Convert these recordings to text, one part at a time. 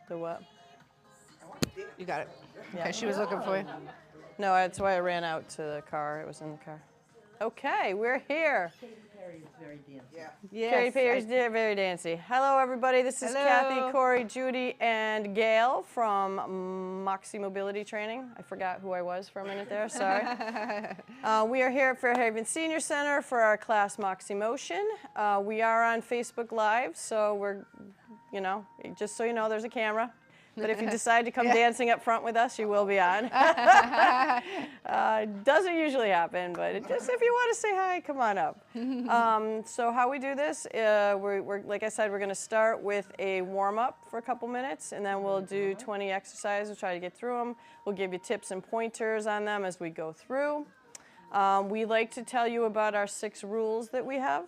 The what? You got it. Yeah. Okay, she was looking for you. No, that's why I ran out to the car. It was in the car. Okay, we're here. Yes, Katy Perry's very dancy. Hello, everybody. This is Hello. Kathy, Corey, Judy, and Gail from Moxie Mobility Training. I forgot who I was for a minute there. Sorry. We are here at Fairhaven Senior Center for our class Moxie Motion. We are on Facebook Live, so we're, just so you know, there's a camera. But if you decide to come dancing up front with us, you will be on. Doesn't usually happen, but just if you want to say hi, come on up. So how we do this, we're like I said, we're going to start with a warm-up for a couple minutes, and then we'll do 20 exercises, try to get through them. We'll give you tips and pointers on them as we go through. We like to tell you about our 6 rules that we have,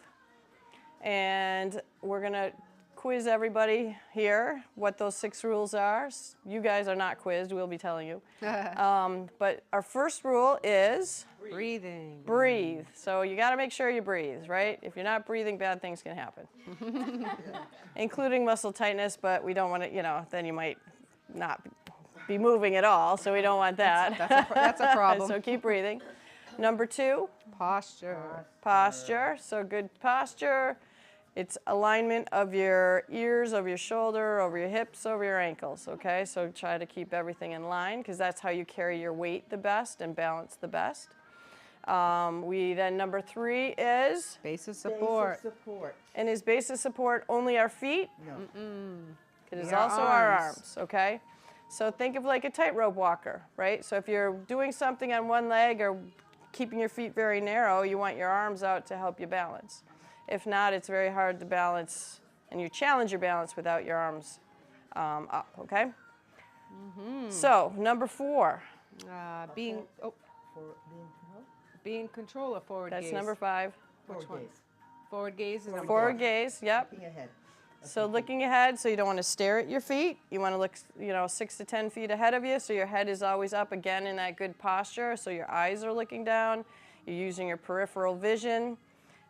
and we're going to quiz everybody here what those 6 rules are. You guys are not quizzed, we'll be telling you. But our first rule is breathing. Breathe. So you got to make sure you breathe, right? If you're not breathing, bad things can happen, including muscle tightness, but we don't want to, then you might not be moving at all, so we don't want that. That's a problem. So keep breathing. Number 2, posture. Posture. So good posture. It's alignment of your ears, over your shoulder, over your hips, over your ankles, okay? So try to keep everything in line because that's how you carry your weight the best and balance the best. Then number 3 is? Base of support. And is base of support only our feet? No. It is also our arms, okay? So think of like a tightrope walker, right? So if you're doing something on one leg or keeping your feet very narrow, you want your arms out to help you balance. If not, it's very hard to balance, and you challenge your balance without your arms up, okay? So, number 4. Being in control of forward gaze. That's number 5. Forward gaze. Forward gaze is Forward gaze, yep. Looking ahead. So looking ahead, so you don't want to stare at your feet. You want to look, 6 to 10 feet ahead of you, so your head is always up again in that good posture, so your eyes are looking down. You're using your peripheral vision.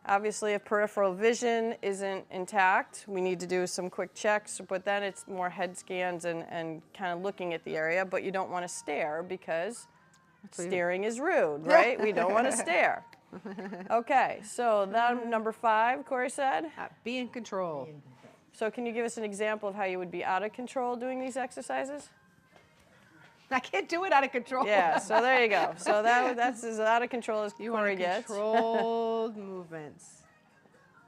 Obviously, if peripheral vision isn't intact, we need to do some quick checks, but then it's more head scans and kind of looking at the area, but you don't want to stare because staring is rude, right? We don't want to stare. Okay, so that number 5, Corey said? Be in control. So can you give us an example of how you would be out of control doing these exercises? I can't do it out of control. Yeah, so there you go. So that's as out of control as Corey gets. Controlled movements.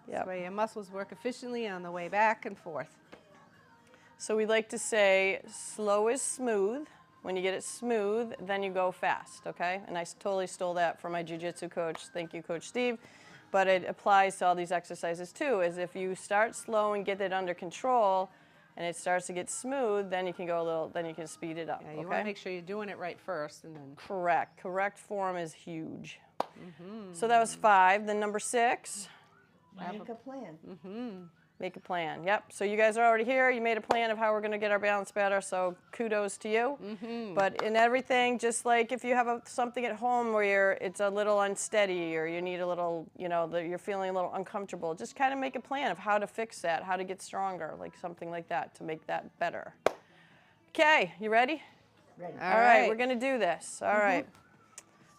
Yep. This way your muscles work efficiently on the way back and forth. So we like to say slow is smooth. When you get it smooth, then you go fast, okay? And I totally stole that from my jiu-jitsu coach. Thank you, Coach Steve. But it applies to all these exercises too, is if you start slow and get it under control, and it starts to get smooth, then you can go a little, then you can speed it up, Yeah, you okay? want to make sure you're doing it right first, and then. Correct. Correct form is huge. So that was 5. Then number 6. Make a plan. Make a plan. Yep. So you guys are already here. You made a plan of how we're going to get our balance better. So kudos to you. But in everything, just like if you have something at home where it's a little unsteady or you need a little, you're feeling a little uncomfortable, just kind of make a plan of how to fix that, how to get stronger, like something like that to make that better. Okay, you ready? Ready. All right, we're going to do this. All right.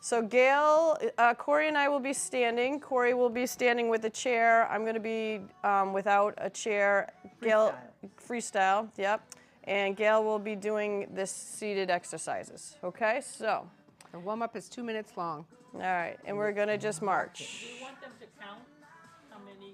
So Gail, Corey and I will be standing. Corey will be standing with a chair. I'm going to be without a chair. Gail, freestyle, yep. And Gail will be doing this seated exercises. Okay, so. The warm-up is 2 minutes long. All right, and we're going to just march. Do you want them to count how many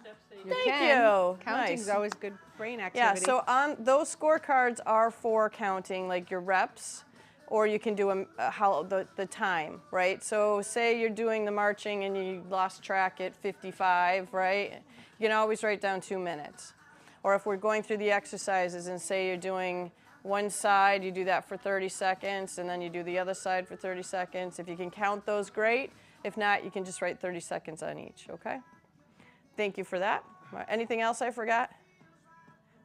steps they Thank you. Counting is Nice. always good brain activity. Yeah, so on those scorecards are for counting, like your reps. Or you can do the time, right? So say you're doing the marching and you lost track at 55, right? You can always write down 2 minutes. Or if we're going through the exercises and say you're doing one side, you do that for 30 seconds, and then you do the other side for 30 seconds. If you can count those, great. If not, you can just write 30 seconds on each, okay? Thank you for that. Anything else I forgot?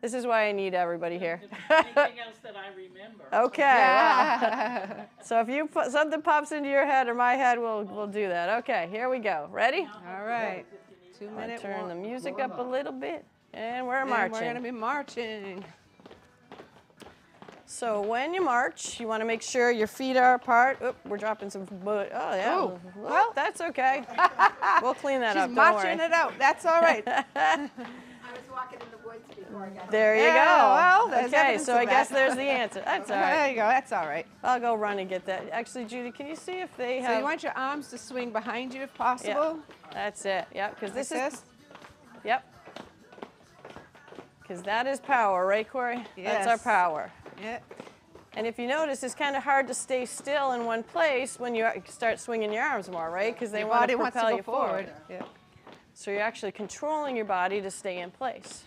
This is why I need everybody here. anything else that I remember? Okay. Yeah. So if something pops into your head or my head, we'll do that. Okay, here we go. Ready? All right. 2 I'll minute turn the warm. music up a little bit, and we're And marching. we're going to be marching. So when you march, you want to make sure your feet are apart. Oop, we're dropping some mud. Oh, yeah. Ooh, Well, that's okay. We'll clean that She's up. Don't marching worry. it out. That's all right. I was walking in the woods before I got There you Yeah, go. well, there's okay, evidence so of I guess that. there's the answer. That's all right. There you go. That's all right. I'll go run and get that. Actually, Judy, can you see if they have? So you want your arms to swing behind you if possible. That's it. Yep, because this Like is. Yep. Because that is power, right, Corey? That's our Yes. power. Yeah. And if you notice, it's kind of hard to stay still in one place when you start swinging your arms more, right? Because they Your want body to wants to propel go you forward. Yeah. So you're actually controlling your body to stay in place.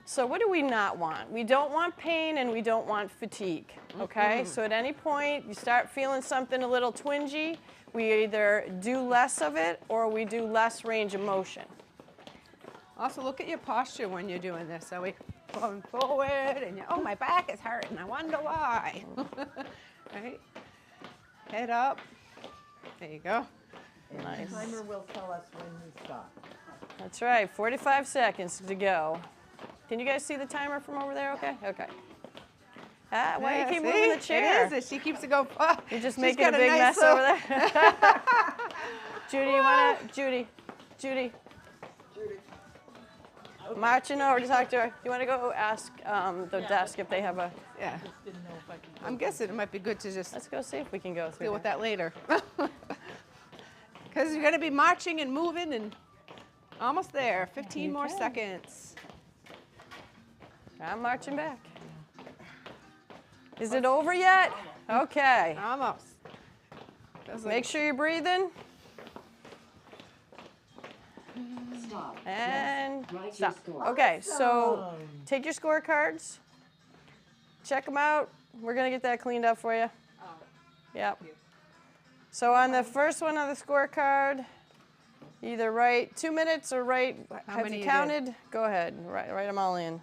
So what do we not want? We don't want pain and we don't want fatigue, okay? So at any point you start feeling something a little twingy, we either do less of it or we do less range of motion. Also, look at your posture when you're doing this. So we're going forward, and oh, my back is hurting. I wonder why. Right? Head up. There you go. And Nice. the timer will tell us when we stop. That's right, 45 seconds to go. Can you guys see the timer from over there? Okay, okay. Ah, why do you Yeah, keep see? moving the chair? It is. She keeps it going. Oh, You're just she's making a got big nice mess over there. Judy, you wanna? Judy. Marching over to talk to her. You want to go ask the desk if they have a? Yeah. Just didn't know if I could. I'm guessing it might be good to just Let's go see if we can go through. deal with there. that later. Because you're going to be marching and moving and almost there. 15 more Okay. seconds. I'm marching back. Is it over yet? Okay. Almost. Feels like- Make sure you're breathing. Stop. And Write your stop. score. Okay, so take your scorecards, check them out. We're gonna get that cleaned up for you. Yep. So on the first one on the scorecard, either write 2 minutes or write, How have many you you did? counted? Go ahead, write them all in.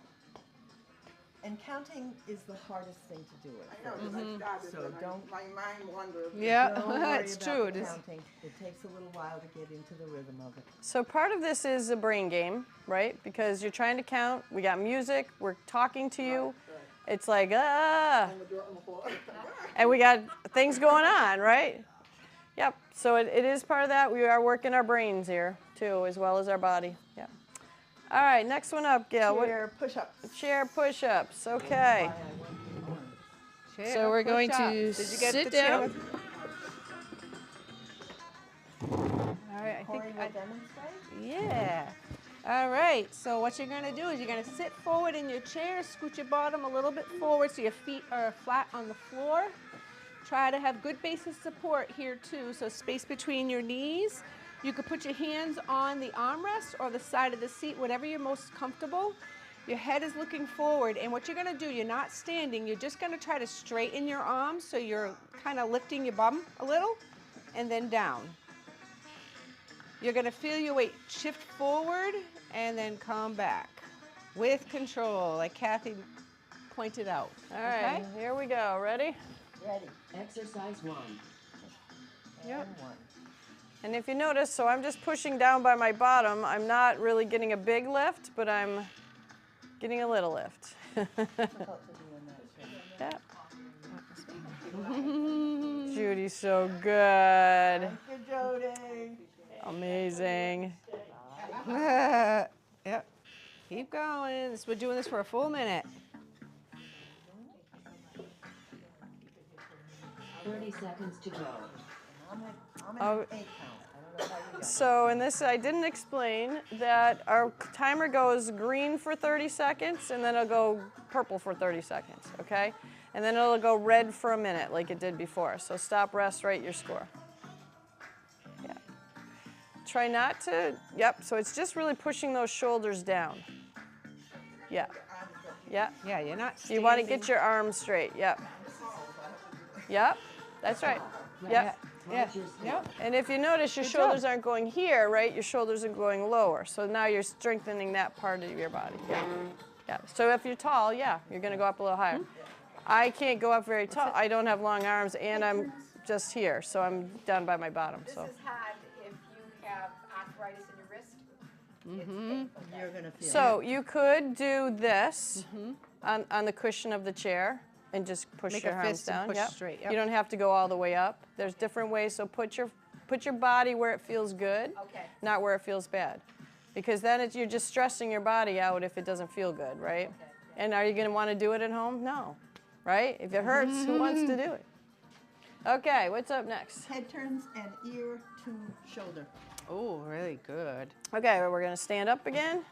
And counting is the hardest thing to do it. I know, 'cause I started, So and don't- my mind wanders. Yeah, Don't worry it's about true. the It is. counting. It takes a little while to get into the rhythm of it. So part of this is a brain game, right? Because you're trying to count, we got music, we're talking to you. It's like, I'm gonna do it on the floor. and we got things going on, right? Yep, so it is part of that. We are working our brains here too, as well as our body. Yep. All right, next one up, Gail. Chair push-ups. Chair push-ups, okay. Chair So we're going push-ups. to Did you get sit the chair down. with- All right, I Corey think will I, demonstrate. yeah. All right, so what you're gonna do is you're gonna sit forward in your chair, scoot your bottom a little bit forward so your feet are flat on the floor. Try to have good base of support here too, so space between your knees. You could put your hands on the armrest or the side of the seat, whatever you're most comfortable. Your head is looking forward, and what you're gonna do, you're not standing, you're just gonna try to straighten your arms so you're kind of lifting your bum a little, and then down. You're gonna feel your weight shift forward and then come back with control, like Kathy pointed out. All right, here we go. Ready? Ready. Exercise 1. Yep. And one. And if you notice, so I'm just pushing down by my bottom. I'm not really getting a big lift, but I'm getting a little lift. Yeah. Judy's so good. Thank you, Jody. Amazing. Yep. Keep going. We're doing this for a full minute. 30 seconds to go. I'm Oh. at 8 count. I don't know how you got it. So in this, I didn't explain that our timer goes green for 30 seconds, and then it'll go purple for 30 seconds, okay? And then it'll go red for a minute, like it did before. So stop, rest, write your score. Yeah. Try not to, yep, so it's just really pushing those shoulders down. Yeah. Yeah. Yeah, you're not You standing. want to get your arms straight, yep. Yep, that's right. Yep. Yeah. Yep. And if you notice, your Good shoulders job. aren't going here, right? Your shoulders are going lower. So now you're strengthening that part of your body. Yeah. Yeah. So if you're tall, yeah, you're going to go up a little higher. I can't go up very tall. I don't have long arms, and I'm just here, so I'm down by my bottom. This So is hard if you have arthritis in your wrist. You're gonna feel. So you could do this on the cushion of the chair and just push Make your a arms fist and down. push Yep. straight, yep. You don't have to go all the way up. There's different ways. So put your body where it feels good, Okay. not where it feels bad, because then you're just stressing your body out if it doesn't feel good, right? Okay. And are you going to want to do it at home? No, right? If it hurts, who wants to do it? Okay, what's up next? Head turns and ear to shoulder. Oh, really good. Okay, we're going to stand up again.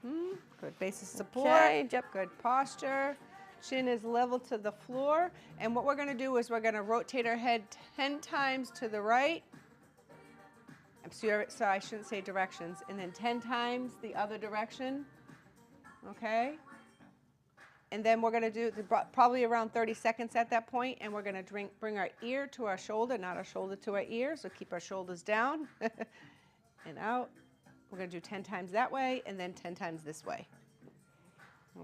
Good base of support. Okay, yep. Good posture. Chin is level to the floor. And what we're going to do is we're going to rotate our head 10 times to the right. So I shouldn't say directions. And then 10 times the other direction. Okay? And then we're going to do probably around 30 seconds at that point, and we're going to bring our ear to our shoulder, not our shoulder to our ear. So keep our shoulders down and out. We're going to do 10 times that way and then 10 times this way.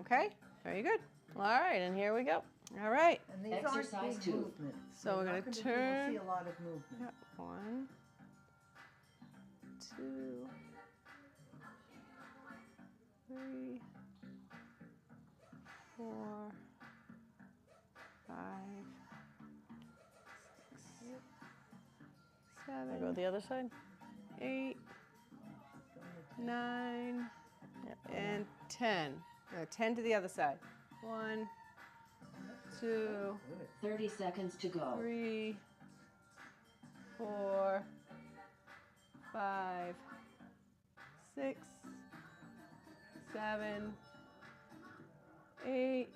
Okay? Very good. All right, and here we go. All right. And these Exercise aren't big 2. movements. So we're You're gonna not gonna turn. See a lot of movement. Yep. 1, 2, 3, 4, 5, 6, I'll go 7, the other side. 8, 9, Yep. and 10. 10 to the other side. 1, 2, 30 seconds to go. 3, 4, 5, 6, 7, 8,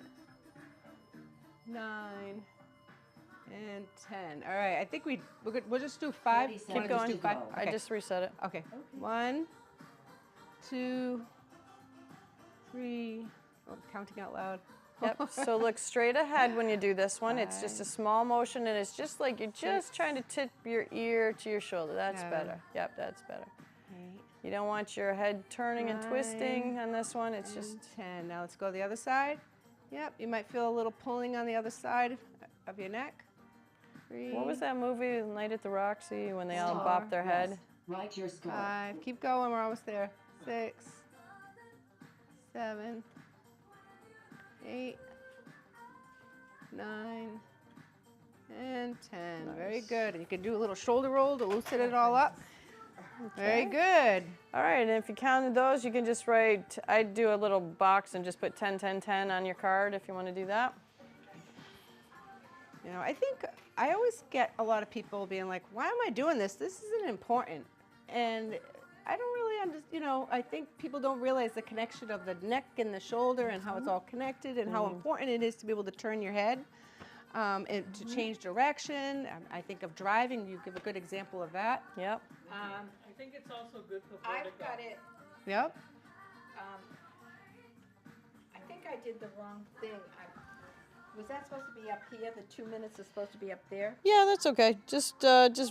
9, and 10. All right, I think we'll just do 5. 30 Can we Keep just going. do 5? I just reset it. Okay. 1, 2, 3. Oh, counting out loud. Yep. So look straight ahead when you do this one. It's just a small motion, and it's just like you're just trying to tip your ear to your shoulder. That's better. Yep, that's better. 8, You don't want your head turning and 9, twisting on this one. It's just 10. Now let's go the other side. Yep, you might feel a little pulling on the other side of your neck. 3, what was that movie, Night at the Roxy, when they all Star. bopped their head? Rest. Write your score. 5. Keep going. We're almost there. 6, 7, 8, 9, and 10. Very good. And you can do a little shoulder roll to loosen it all up. Very good. All right, and if you counted those, you can just write, I'd do a little box and just put 10, 10, 10 on your card if you want to do that. You know, I think I always get a lot of people being like, why am I doing this? This isn't important. And I don't really understand, you know, I think people don't realize the connection of the neck and the shoulder and how it's all connected and how important it is to be able to turn your head and to change direction. I think of driving, you give a good example of that. Yep. I think it's also good for I've vertigo. got it, Yep. I think I did the wrong thing. Was that supposed to be up here? The 2 minutes is supposed to be up there? Yeah, that's okay. Just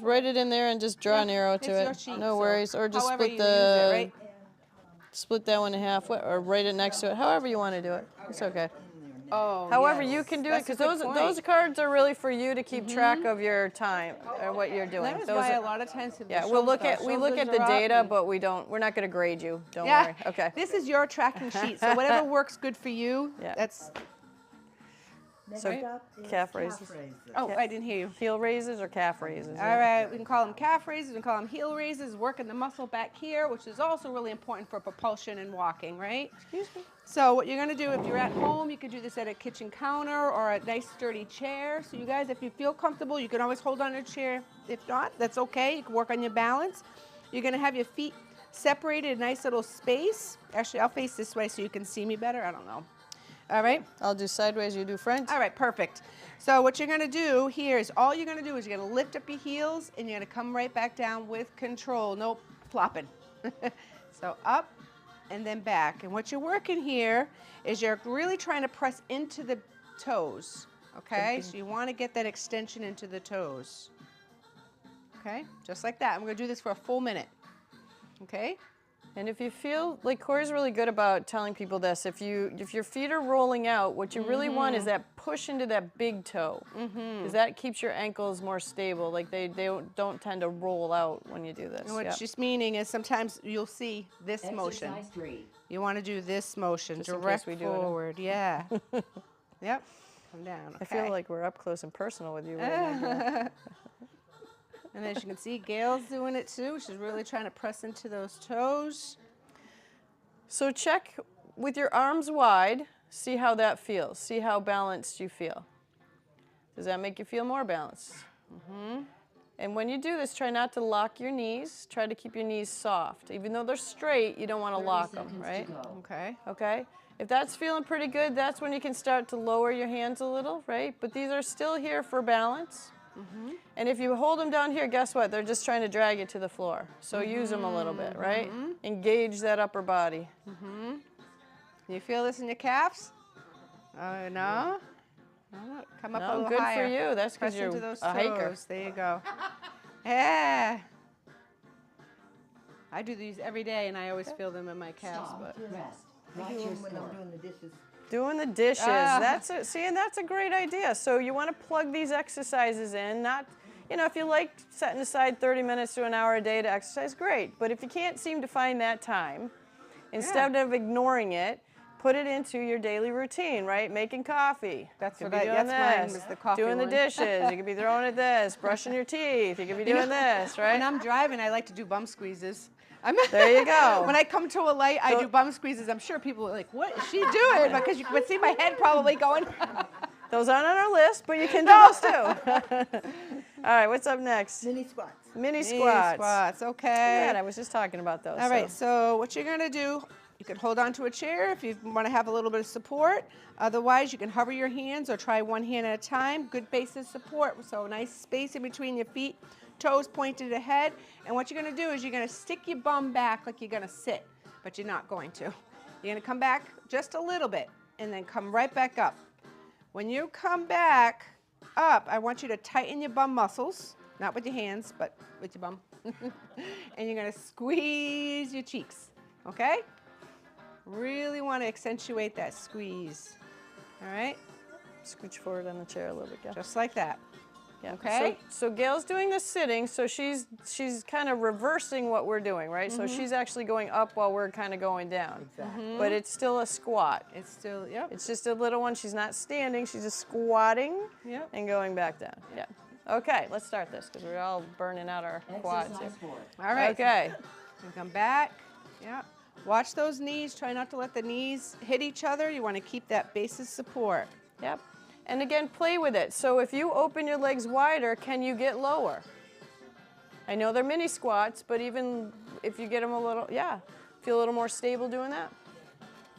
write it in there and just draw an arrow It's to your it. sheet, No so worries. Or just however split you use it, the right? split that one in half, or write it next to it. However you want to do it. It's okay. Oh, However yes. you can do That's it, a because good those point. cards are really for you to keep track of your time or what you're doing. That is Those why are- a lot of times if the yeah, we'll look shoulders- at we look at shoulders the are up data, and- but we're not going to grade you. Don't yeah. worry. Okay. This is your tracking sheet, so whatever works good for you, Yeah. that's. Next So up is calf raises. Oh, I didn't hear you. Heel raises or calf raises? All right, we can call them calf raises, we can call them heel raises, working the muscle back here, which is also really important for propulsion and walking, right? Excuse me. So what you're gonna do, if you're at home, you could do this at a kitchen counter or a nice sturdy chair. So you guys, if you feel comfortable, you can always hold on to a chair. If not, that's okay, you can work on your balance. You're gonna have your feet separated in a nice little space. Actually, I'll face this way so you can see me better, I don't know. All right? I'll do sideways, you do front. All right, perfect. So what you're gonna do here is all you're gonna do is you're gonna lift up your heels and you're gonna come right back down with control. No flopping. So up and then back. And what you're working here is you're really trying to press into the toes. Okay? So you wanna get that extension into the toes. Okay? Just like that. I'm gonna do this for a full minute. Okay? And if you feel like Corey's really good about telling people this, if your feet are rolling out, what you really want is that push into that big toe, because that keeps your ankles more stable. Like they don't tend to roll out when you do this. And what Yep. she's meaning is sometimes you'll see this motion. Exercise 3. You want to do this motion, Just in case direct we do it. forward. Yeah. Yep. Come down. Okay. I feel like we're up close and personal with you. Right now. And as you can see, Gail's doing it too. She's really trying to press into those toes. So check with your arms wide, see how that feels. See how balanced you feel. Does that make you feel more balanced? And when you do this, try not to lock your knees. Try to keep your knees soft. Even though they're straight, you don't want to 30 lock them, seconds right? to go. Okay. Okay? If that's feeling pretty good, that's when you can start to lower your hands a little, right? But these are still here for balance. And if you hold them down here, guess what? They're just trying to drag you to the floor. So use them a little bit, right? Engage that upper body. You feel this in your calves? Oh, no? No, come up a No, little good higher. for you. That's Press because you're into those a hiker. toes. There you go. Yeah. I do these every day, and I always feel them in my calves. Stop. But Rest. I Write do your them when I'm score. doing the dishes. Doing the dishes. Ah. And that's a great idea. So you want to plug these exercises in. Not, if you like setting aside 30 minutes to an hour a day to exercise, great. But if you can't seem to find that time, instead of ignoring it, put it into your daily routine, right? Making coffee. That's Could what be I- doing that's mine this. was the coffee Doing the one. dishes. You could be throwing at this. Brushing your teeth. You could be doing this, right? when I'm driving, I like to do bum squeezes. There you go. When I come to a light, I do bum squeezes. I'm sure people are like, what is she doing? Because you can see my head probably going. Those aren't on our list, but you can do those too. All right, what's up next? Mini squats. Mini Knee squats. squats, okay. Yeah, I was just talking about those. All right, so what you're going to do, you can hold on to a chair if you want to have a little bit of support. Otherwise, you can hover your hands or try one hand at a time. Good basis support, so nice space in between your feet, toes pointed ahead. And what you're going to do is you're going to stick your bum back like you're going to sit, but you're not going to. You're going to come back just a little bit and then come right back up. When you come back up, I want you to tighten your bum muscles, not with your hands, but with your bum. And you're going to squeeze your cheeks, okay? Really want to accentuate that squeeze, all right? Scooch forward on the chair a little bit, yeah. Just like that. Yeah. Okay. So Gail's doing the sitting, so she's kind of reversing what we're doing, right? So she's actually going up while we're kind of going down. Exactly. But it's still a squat. It's still, yep. It's just a little one. She's not standing. She's just squatting Yep. and going back down. Yeah. Okay, let's start this because we're all burning out our quads here. Exercise 4. All right. Okay. And come back. Yeah. Watch those knees. Try not to let the knees hit each other. You want to keep that basis support. Yep. And again, play with it. So if you open your legs wider, can you get lower? I know they're mini squats, but even if you get them a little, yeah, feel a little more stable doing that.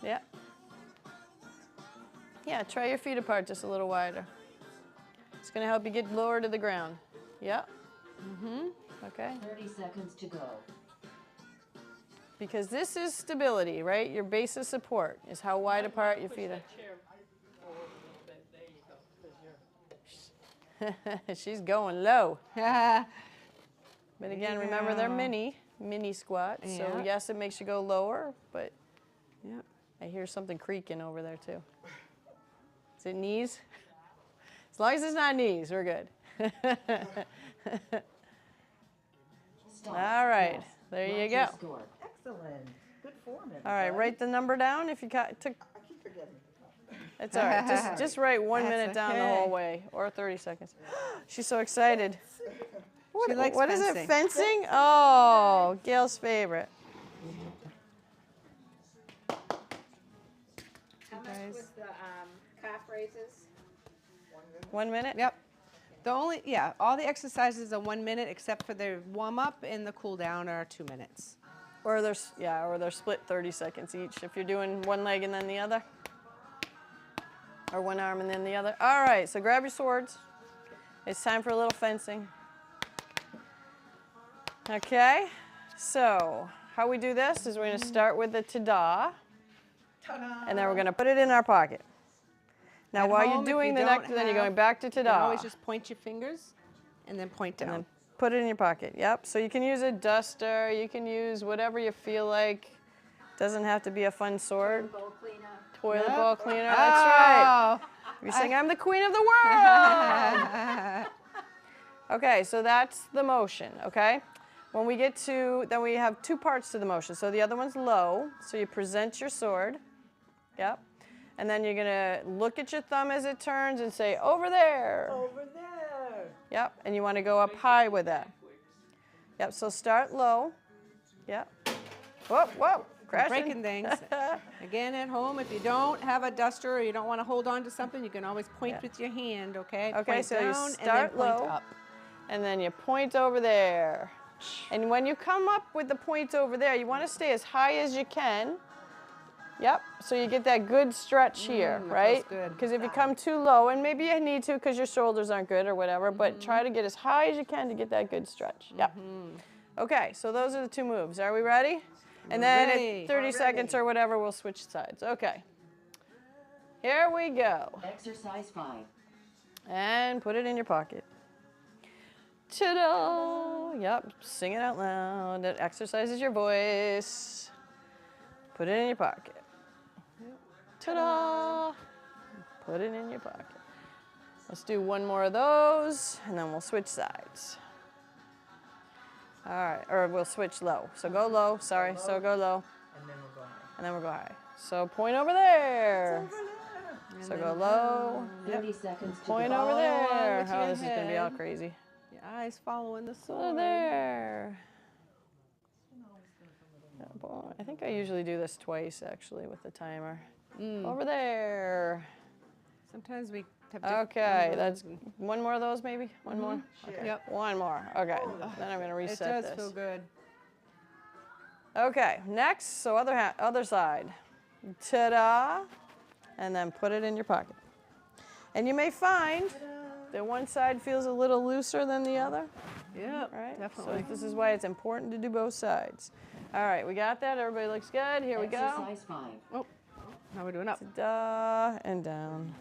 Yeah. Yeah, try your feet apart just a little wider. It's going to help you get lower to the ground. Yeah. Okay. 30 seconds to go. Because this is stability, right? Your base of support is how wide apart your feet are. Chair forward a little bit. There you go. 'Cause you're She's going low. Yeah. But again, remember they're mini squats. So Yeah. yes, it makes you go lower, but Yep. I hear something creaking over there too. Is it knees? As long as it's not knees, we're good. Stop. All right, Rest. there you Write go. your score. Excellent. Good form, everybody. All right, write the number down if you took. I keep forgetting. It's all right. Just write 1 That's minute down the okay. whole way, or 30 seconds. She's so excited. She likes What is it? fencing. Fencing? Oh, Gail's favorite. How much was the calf raises? 1 minute? Yep. All the exercises are 1 minute except for the warm up and the cool down are 2 minutes. Or they're split 30 seconds each. If you're doing one leg and then the other, or one arm and then the other. All right, so grab your swords. It's time for a little fencing. Okay, so how we do this is we're going to start with the ta-da, and then we're going to put it in our pocket. Now, At while home, you're if doing you the next, don't then you're have- going back to You can ta-da. always just point your fingers and then point down. And then put it in your pocket. Yep. So you can use a duster. You can use whatever you feel like. Doesn't have to be a fun sword. Bowl cleaner. Toilet bowl cleaner, that's right. Oh. You're saying I'm the queen of the world. Okay, so that's the motion, okay? When we get to, then we have two parts to the motion. So the other one's low, so you present your sword, yep. And then you're gonna look at your thumb as it turns and say, over there. Over there. Yep, and you wanna go up high with that. Yep, so start low, yep. Whoa, whoa, crashing. Breaking things. Again, at home, if you don't have a duster or you don't want to hold on to something, you can always point with your hand, okay? Okay, Point so you down start and then point low. up. And then you point over there. And when you come up with the point over there, you want to stay as high as you can. Yep, so you get that good stretch here, that right? feels good. Because if you come too low, and maybe you need to because your shoulders aren't good or whatever, but try to get as high as you can to get that good stretch. Yep. Okay, so those are the two moves. Are we ready? And then ready. at 30 seconds or whatever, we'll switch sides. Okay. Here we go. Exercise 5. And put it in your pocket. Ta-da! Yep, sing it out loud. It exercises your voice. Put it in your pocket. Ta-da! Put it in your pocket. Let's do one more of those, and then we'll switch sides. All right, or we'll switch low. So go low, sorry, so go low. And then we'll go high. And then we'll go high. So point over there. Over there. So go low. 30 seconds to Point go. over there. with your Oh, this is gonna be all head. crazy. Your eyes following the Over sword. there. Yeah, boy, I think I usually do this twice actually with the timer. Over there. Sometimes we have different Okay, ones that's and- one more of those maybe? One more? Okay. Yep. One more. Okay, then I'm gonna It reset does this. feel good. Okay, next, so other side. Ta-da! And then put it in your pocket. And you may find that one side feels a little looser than the other, Yep, right? definitely. So this is why it's important to do both sides. All right, we got that. Everybody looks good. Here we go. Exercise 5. Oh, now we're doing up. Da and down,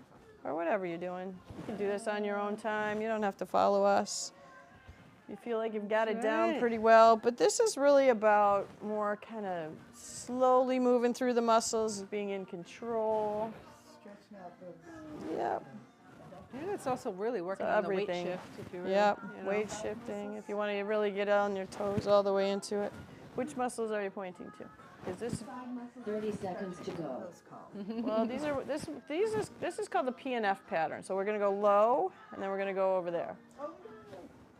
or whatever you're doing. You can do this on your own time. You don't have to follow us. You feel like you've got it down right. pretty well, but this is really about more kind of slowly moving through the muscles, being in control. Stretching out the. Yep, And it's also really working So on the weight everything. shift. If you really, yep. you know. Weight shifting. If you want to really get on your toes all the way into it. Which muscles are you pointing to? Is this 30 seconds to go. Those calls. well? This is called the PNF pattern. So we're going to go low, and then we're going to go over there.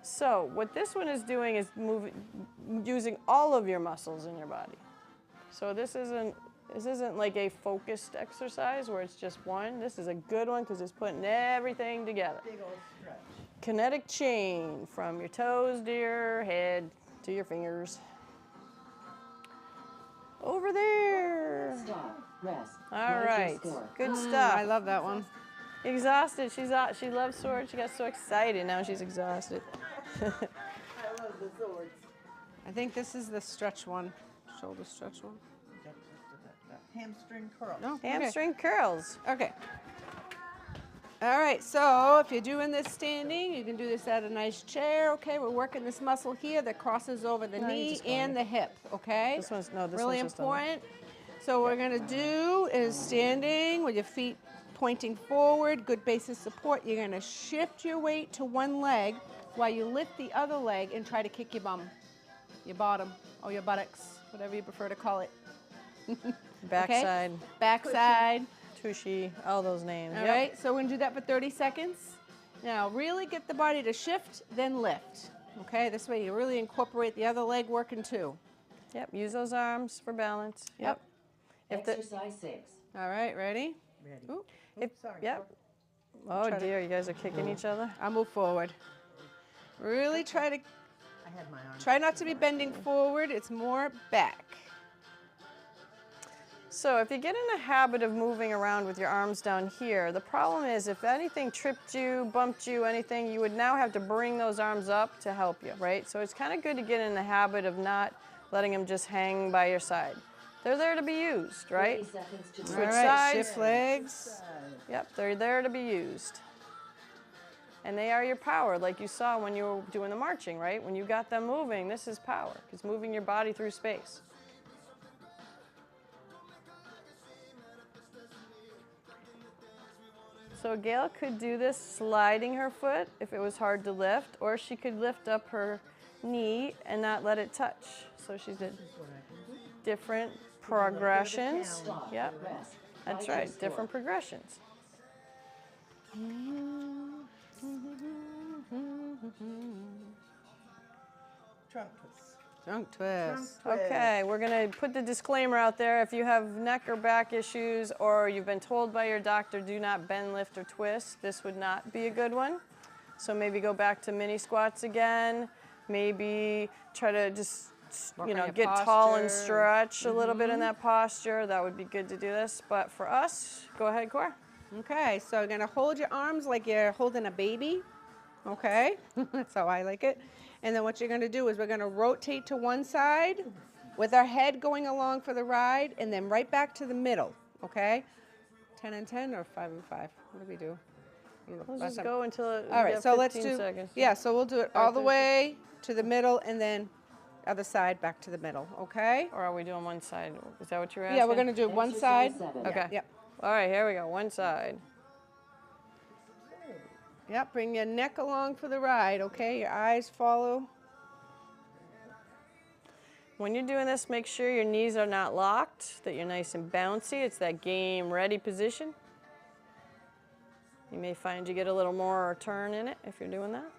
So what this one is doing is using all of your muscles in your body. So this isn't like a focused exercise where it's just one. This is a good one because it's putting everything together. Big old stretch. Kinetic chain from your toes to your head to your fingers. Over there. Stop. Rest. All Write your right. score. Good stuff. I love that one. Exhausted. She loves swords. She got so excited. Now she's exhausted. I love the swords. I think this is the stretch one, shoulder stretch one. Hamstring curl. No, Hamstring curls. Okay. All right, so if you're doing this standing, you can do this at a nice chair, okay? We're working this muscle here that crosses over the No, you knee just go and right. the hip, okay? This one's no. This Really one's just on there. important. So what we're gonna do is standing with your feet pointing forward, good base of support. You're gonna shift your weight to one leg while you lift the other leg and try to kick your bum, your bottom, or your buttocks, whatever you prefer to call it. Backside, Backside. tushy, all those names. All Yep. right, so we're gonna do that for 30 seconds. Now, really get the body to shift, then lift. Okay, this way you really incorporate the other leg working too. Yep. Use those arms for balance. Yep. If the, Exercise 6. All right, ready? Ready. Ooh, if, Sorry. yep. Oh Try to- dear, you guys are kicking each other. I'll move forward. Really I had my arm. try not to be bending forward, it's more back. So if you get in a habit of moving around with your arms down here, the problem is if anything tripped you, bumped you, anything, you would now have to bring those arms up to help you, right? So it's kind of good to get in the habit of not letting them just hang by your side. They're there to be used, right? 30 seconds to All go. Switch right, sides. shift legs. Yep, they're there to be used. And they are your power, like you saw when you were doing the marching, right? When you got them moving, this is power. It's moving your body through space. So Gail could do this sliding her foot if it was hard to lift, or she could lift up her knee and not let it touch. So she did different progressions. Stop. Yep, Rest. that's Write your right, score. different progressions. Trunk twist. Trunk twist. Okay, we're gonna put the disclaimer out there. If you have neck or back issues, or you've been told by your doctor, do not bend, lift, or twist, this would not be a good one. So maybe go back to mini squats again. Maybe try to just, Work you on know, your get tall and posture. stretch a little bit in that posture. That would be good to do this. But for us, go ahead, Cor. Okay, so you're gonna hold your arms like you're holding a baby. Okay, that's how I like it. And then what you're gonna do is we're gonna rotate to one side with our head going along for the ride, and then right back to the middle. Okay, 10 and 10 or 5 and 5. What do we do? Let's just go until it, All right, so let's 15 do. seconds. Yeah, so we'll do it all the 15. way to the middle, and then other side back to the middle. Okay. Or are we doing one side? Is that what you're asking? Yeah, we're gonna do one side. Exercise 7. Okay. Yep. All right, here we go. One side. Yep. Bring your neck along for the ride. Okay. Your eyes follow. When you're doing this, make sure your knees are not locked, that you're nice and bouncy. It's that game ready position. You may find you get a little more turn in it if you're doing that.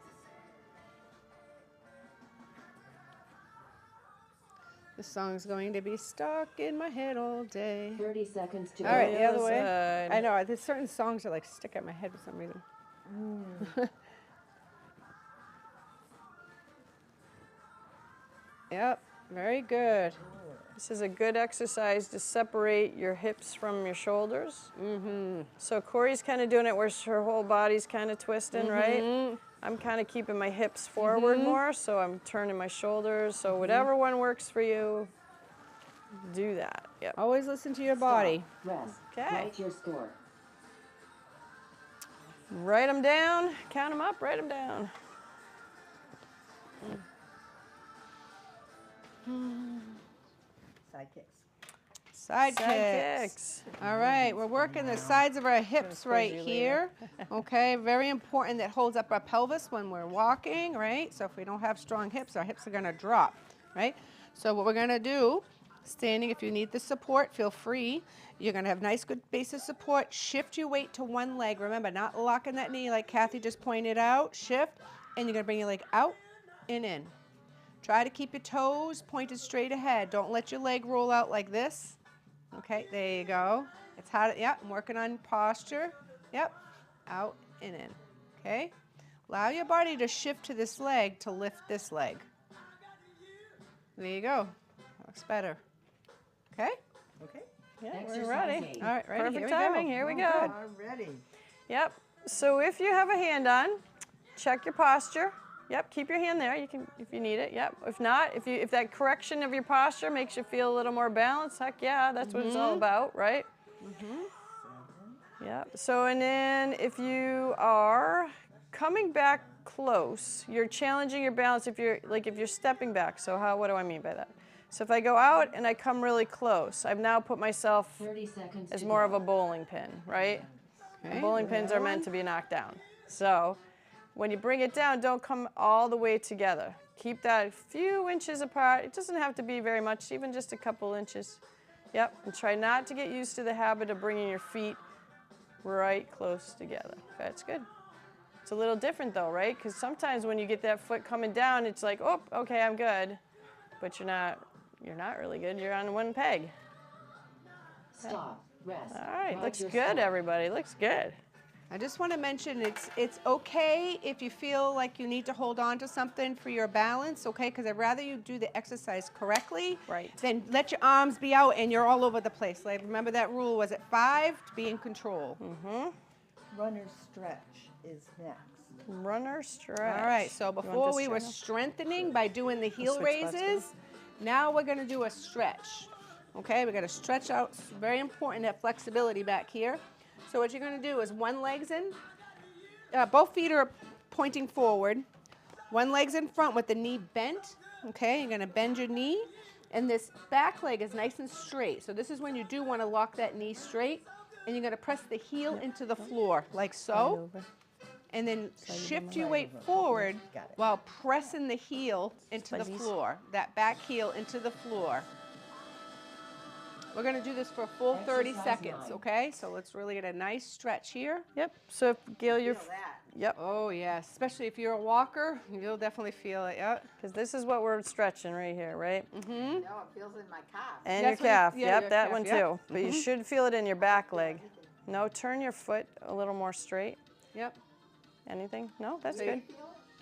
This song's going to be stuck in my head all day. 30 seconds to All right, go. the other way. side. I know, there's certain songs that like stick at my head for some reason. Yep, very good. This is a good exercise to separate your hips from your shoulders. So Corey's kind of doing it where her whole body's kind of twisting, right? I'm kind of keeping my hips forward more, so I'm turning my shoulders. So whatever one works for you, do that. Yep. Always listen to your body. Rest. Okay. Write your score. Write them down, count them up, write them down. Side kicks. Side Side kicks. kicks. All right, we're working the sides of our hips right here. Okay, very important that holds up our pelvis when we're walking, right? So if we don't have strong hips, our hips are gonna drop, right? So what we're gonna do, standing, if you need the support, feel free. You're gonna have nice, good base of support. Shift your weight to one leg. Remember, not locking that knee like Kathy just pointed out. Shift, and you're gonna bring your leg out and in. Try to keep your toes pointed straight ahead. Don't let your leg roll out like this. Okay, there you go. It's how to, yep, I'm working on posture. Yep, out and in. Okay, allow your body to shift to this leg to lift this leg. There you go. Looks better. Okay, Okay. Yeah, Exercise we're ready. 8. all right, ready? Perfect Here we timing, go. here we Oh, go. good. Already. Yep. So if you have a hand on, check your posture. Yep, keep your hand there. You can, if you need it. Yep. If not, if that correction of your posture makes you feel a little more balanced, heck yeah, that's what it's all about, right? Yep. So and then if you are coming back close, you're challenging your balance. If you're stepping back. So what do I mean by that? So if I go out and I come really close, I've now put myself 30 seconds as to more go. of a bowling pin, right? Okay, Bowling pins are meant to be knocked down. So when you bring it down, don't come all the way together. Keep that a few inches apart. It doesn't have to be very much, even just a couple inches. Yep, and try not to get used to the habit of bringing your feet right close together. That's good. It's a little different though, right? Because sometimes when you get that foot coming down, it's like, oh, okay, I'm good. But you're not really good. You're on one peg. Stop. Rest. All right, Write looks your good, score. everybody. Looks good. I just want to mention it's okay if you feel like you need to hold on to something for your balance, okay? Because I'd rather you do the exercise correctly Right. than let your arms be out and you're all over the place. Like remember that rule, was it 5 to be in control? Runner's stretch is next. Runner stretch. All right, so You want before this we were straight up? strengthening by doing the heel switch spots, raises, now we're going to do a stretch. Okay, we're going to stretch out. It's very important, that flexibility back here. So what you're going to do is one leg's in, both feet are pointing forward. One leg's in front with the knee bent. Okay, you're going to bend your knee, and this back leg is nice and straight. So this is when you do want to lock that knee straight. and you're going to press the heel into the floor, like so. And then shift your weight forward Got it. while pressing the heel into the floor, that back heel into the floor. We're going to do this for a full 30 Exercise seconds, 9. okay? So let's really get a nice stretch here. Yep. So if Gail, you're. Feel that. Yep. Oh, yes. Especially if you're a walker, you'll definitely feel it. Yep. Because this is what we're stretching right here, right? No, it feels in my calf. And That's your what you- calf. yeah, Yep, your that calf, one yep. too. But you should feel it in your back leg. No, turn your foot a little more straight. Yep. Anything? No, that's There good. you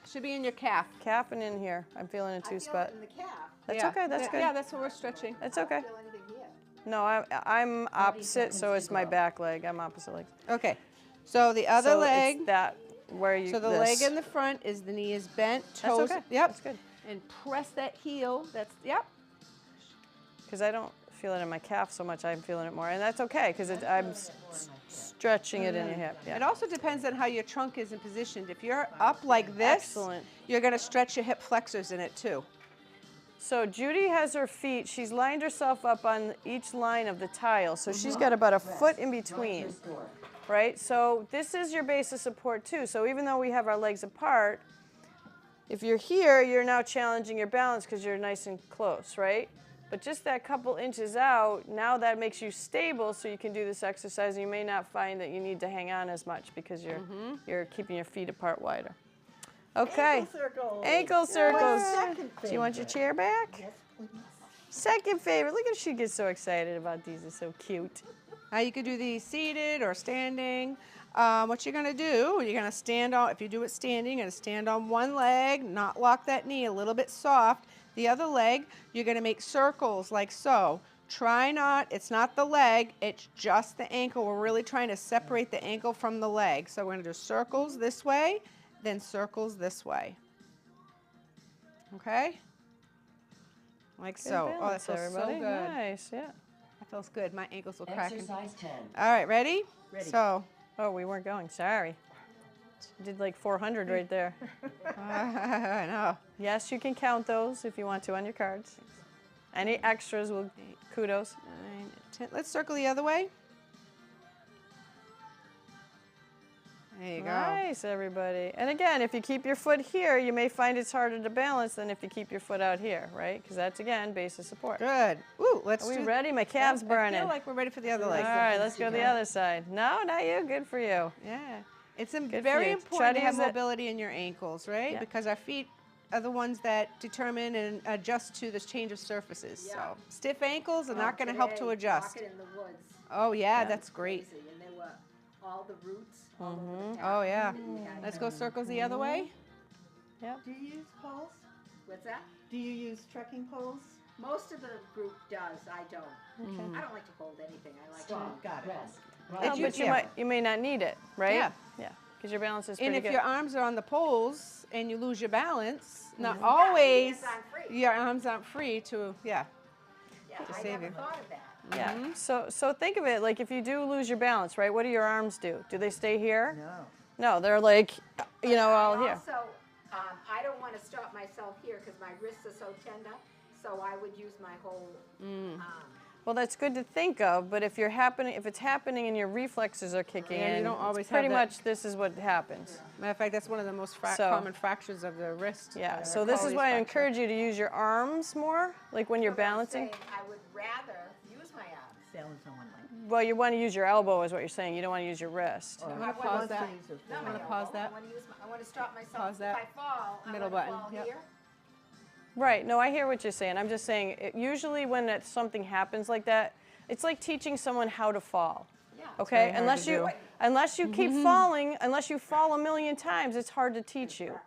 Should be in your calf. Calf and in here. I'm feeling a I two feel spot. it in the calf. That's Yeah. okay. That's Yeah, good. Yeah, that's what we're stretching. That's I okay. don't feel anything here. No, I'm opposite, so seconds it's to my go. back leg. I'm opposite legs. Okay. So the other So leg. it's that where you. So the this. leg in the front is the knee is bent, That's toes. okay. Yep. That's good. And press that heel. That's yep. Because I don't feel it in my calf so much. I'm feeling it more, and that's okay because I'm stretching it in your hip. It Yeah. also depends on how your trunk is positioned. If you're up like this, Excellent. you're going to stretch your hip flexors in it too. So Judy has her feet. She's lined herself up on each line of the tile, so she's got about a foot in between. Restore. Right? So this is your base of support too. So even though we have our legs apart, if you're here, you're now challenging your balance because you're nice and close, right? But just that couple inches out, now that makes you stable so you can do this exercise. And you may not find that you need to hang on as much because you're keeping your feet apart wider. Okay. Ankle circles. Ankle circles. Second Do you want your chair back? Yes, please. Second favorite. Look at she gets so excited about these. They're so cute. You could do these seated or standing. What you're going to do, you're going to stand on, if you do it standing, you're going to stand on one leg, not lock that knee, a little bit soft. The other leg, you're going to make circles like so. Try not, it's not the leg, it's just the ankle. We're really trying to separate the ankle from the leg. So we're going to do circles this way, then circles this way. Okay? Like Good so. Oh, that balance, feels so everybody. good. Nice, yeah. That feels good. My ankles will crack. Exercise 10. All right, ready? Ready. So, Oh, we weren't going. Sorry. Did like 400 right there. I know. Yes, you can count those if you want to on your cards. Any extras will kudos. 9, 10. Let's circle the other way. There you go. Nice, everybody. And again, if you keep your foot here, you may find it's harder to balance than if you keep your foot out here, right? Because that's, again, base of support. Good. Ooh, let's Are we do. ready? My calf's I burning. feel like we're ready for the other All leg. right, let's go the other side. No, not you. Good for you. Yeah. It's for very you. important Try to to have use it. mobility in your ankles, right? Yeah. Because our feet are the ones that determine and adjust to the change of surfaces. Yeah. So stiff ankles are Oh, not going to help to today, adjust. Walking in the woods, Oh yeah, that's great. crazy, and there were all the roots all over the Oh path, yeah. and you had Let's to- go circles the other way. Yep. Do you use poles? What's that? Do you use trekking poles? Most of the group does. I don't. Mm-hmm. I don't like to hold anything. I like Stop. Got it. Rest. No, Right. but yeah. you may not need it, right? Yeah. Yeah. Because your balance is And pretty if good. your arms are on the poles and you lose your balance, not Yeah, always your hands aren't free. your arms aren't free to, yeah. Yeah, to I save never you. thought of that. Yeah. So think of it like if you do lose your balance, right? What do your arms do? Do they stay here? No. No, they're like, you know, all I here. Also, I don't want to stop myself here because my wrists are so tender. So I would use my whole arm. Well, that's good to think of, but if it's happening and your reflexes are kicking Yeah, you in, don't it's always have pretty that. much this is what happens. Matter of fact, that's one of the most So- common fractures of the wrist. Yeah. They're So this called is these why I fractures. encourage you to use your arms more, like when you're So I'm balancing. saying I would rather use my arms. Balance on one leg. Well, you want to use your elbow, is what you're saying. You don't want to use your wrist. I'm I gonna want pause to that. use those No, I'm my gonna pause elbow. that. I want to stop myself. Pause that. If I fall, Middle I'm button, Fall yep. here. Right. No, I hear what you're saying. I'm just saying, usually when something happens like that, it's like teaching someone how to fall. Yeah. Okay, very hard unless to you do. unless you keep falling, unless you fall a million times, it's hard to teach you.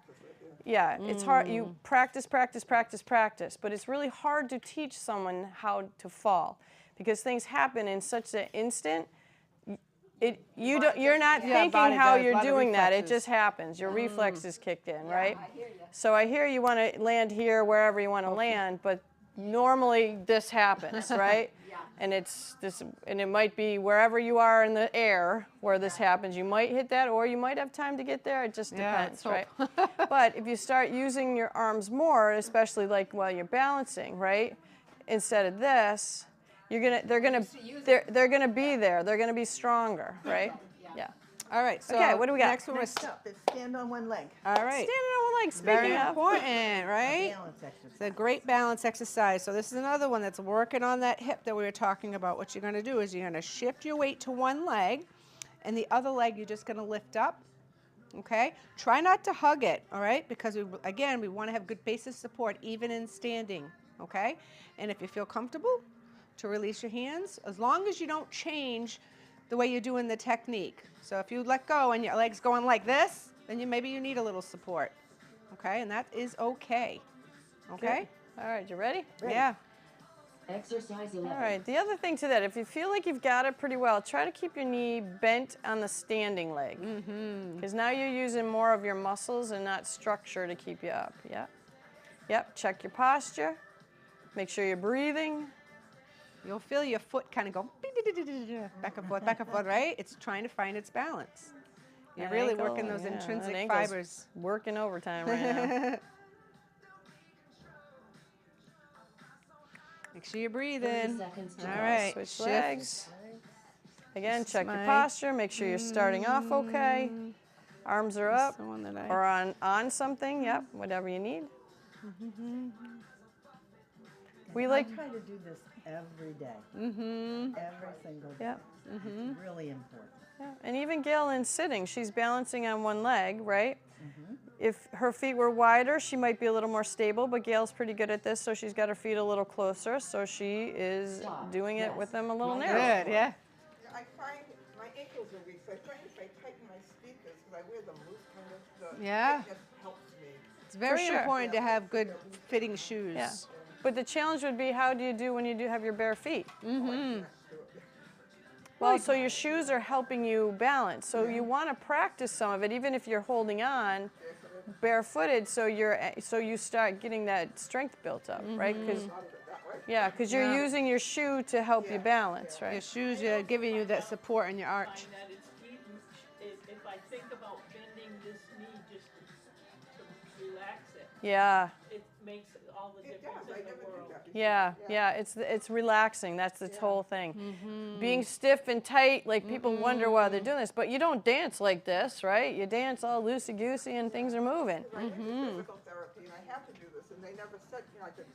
Yeah, it's hard. You practice, practice, practice, practice, but it's really hard to teach someone how to fall because things happen in such an instant. You're not Yeah, thinking body how does, a you're lot of doing that. It reflexes. just happens. Your reflexes kicked in, right? I hear you. So I hear you want to land here, wherever you want to land, but normally this happens, right? Yeah. And it's this, and it might be wherever you are in the air where this happens. You might hit that, or you might have time to get there. It just Yeah, depends, let's right? hope. But if you start using your arms more, especially like while you're balancing, right, instead of this, they're gonna be there. They're gonna be stronger, right? Yeah. All right. So Okay, what do we got? Next one was Next up is stand on one leg. all right. Standing on one leg. Very Speaking of. important, right? Balance exercise. It's a great balance exercise. So this is another one that's working on that hip that we were talking about. What you're going to do is you're going to shift your weight to one leg, and the other leg you're just going to lift up. Okay? Try not to hug it, all right? Because we want to have good basis support even in standing. Okay? And if you feel comfortable, to release your hands, as long as you don't change the way you're doing the technique. So if you let go and your leg's going like this, then maybe you need a little support. Okay, and that is okay. Okay? Good. All right, you ready? Yeah. Exercise 11. All right, the other thing to that, if you feel like you've got it pretty well, try to keep your knee bent on the standing leg. Because now you're using more of your muscles and not structure to keep you up. Yeah. Yep, check your posture. Make sure you're breathing. You'll feel your foot kind of go back and forth, right? It's trying to find its balance. You're That really ankle, working those yeah, intrinsic that ankle's fibers. Working overtime right now. Make sure you're 30 breathing. seconds to All go. right. Switch shift. legs. Again, check your my- posture. Make sure you're starting off okay. Arms are That's up the one that I- or on something. Yep, whatever you need. We I like, try to do this every day, Mm-hmm. every single day. yeah. It's really important. Yeah, and even Gail in sitting, she's balancing on one leg, right? If her feet were wider, she might be a little more stable, but Gail's pretty good at this, so she's got her feet a little closer, so she is Stop. doing it Yes. with them a little Right. narrow. Good, yeah. I find my ankles are weak, so I find if I tighten my speakers, because I wear them loose kind of, the Yeah. tightness helps me. It's very sure. important to have good fitting shoes. Yeah. But the challenge would be, how do you do when you do have your bare feet? Mm-hmm. Well, so your shoes are helping you balance. So you want to practice some of it, even if you're holding on barefooted, so you start getting that strength built up, right? Because because you're Yeah. using your shoe to help you balance, Your right? shoes are giving you that support in your arch. Find that it's even, if I think about bending this knee just to relax it, Yeah, it makes all the difference in the world. yeah. It's relaxing. That's the whole thing. Being stiff and tight, like people wonder why they're doing this, but you don't dance like this, right? You dance all loosey goosey and things are moving. I do physical therapy, and I have to do this, and they never said, I could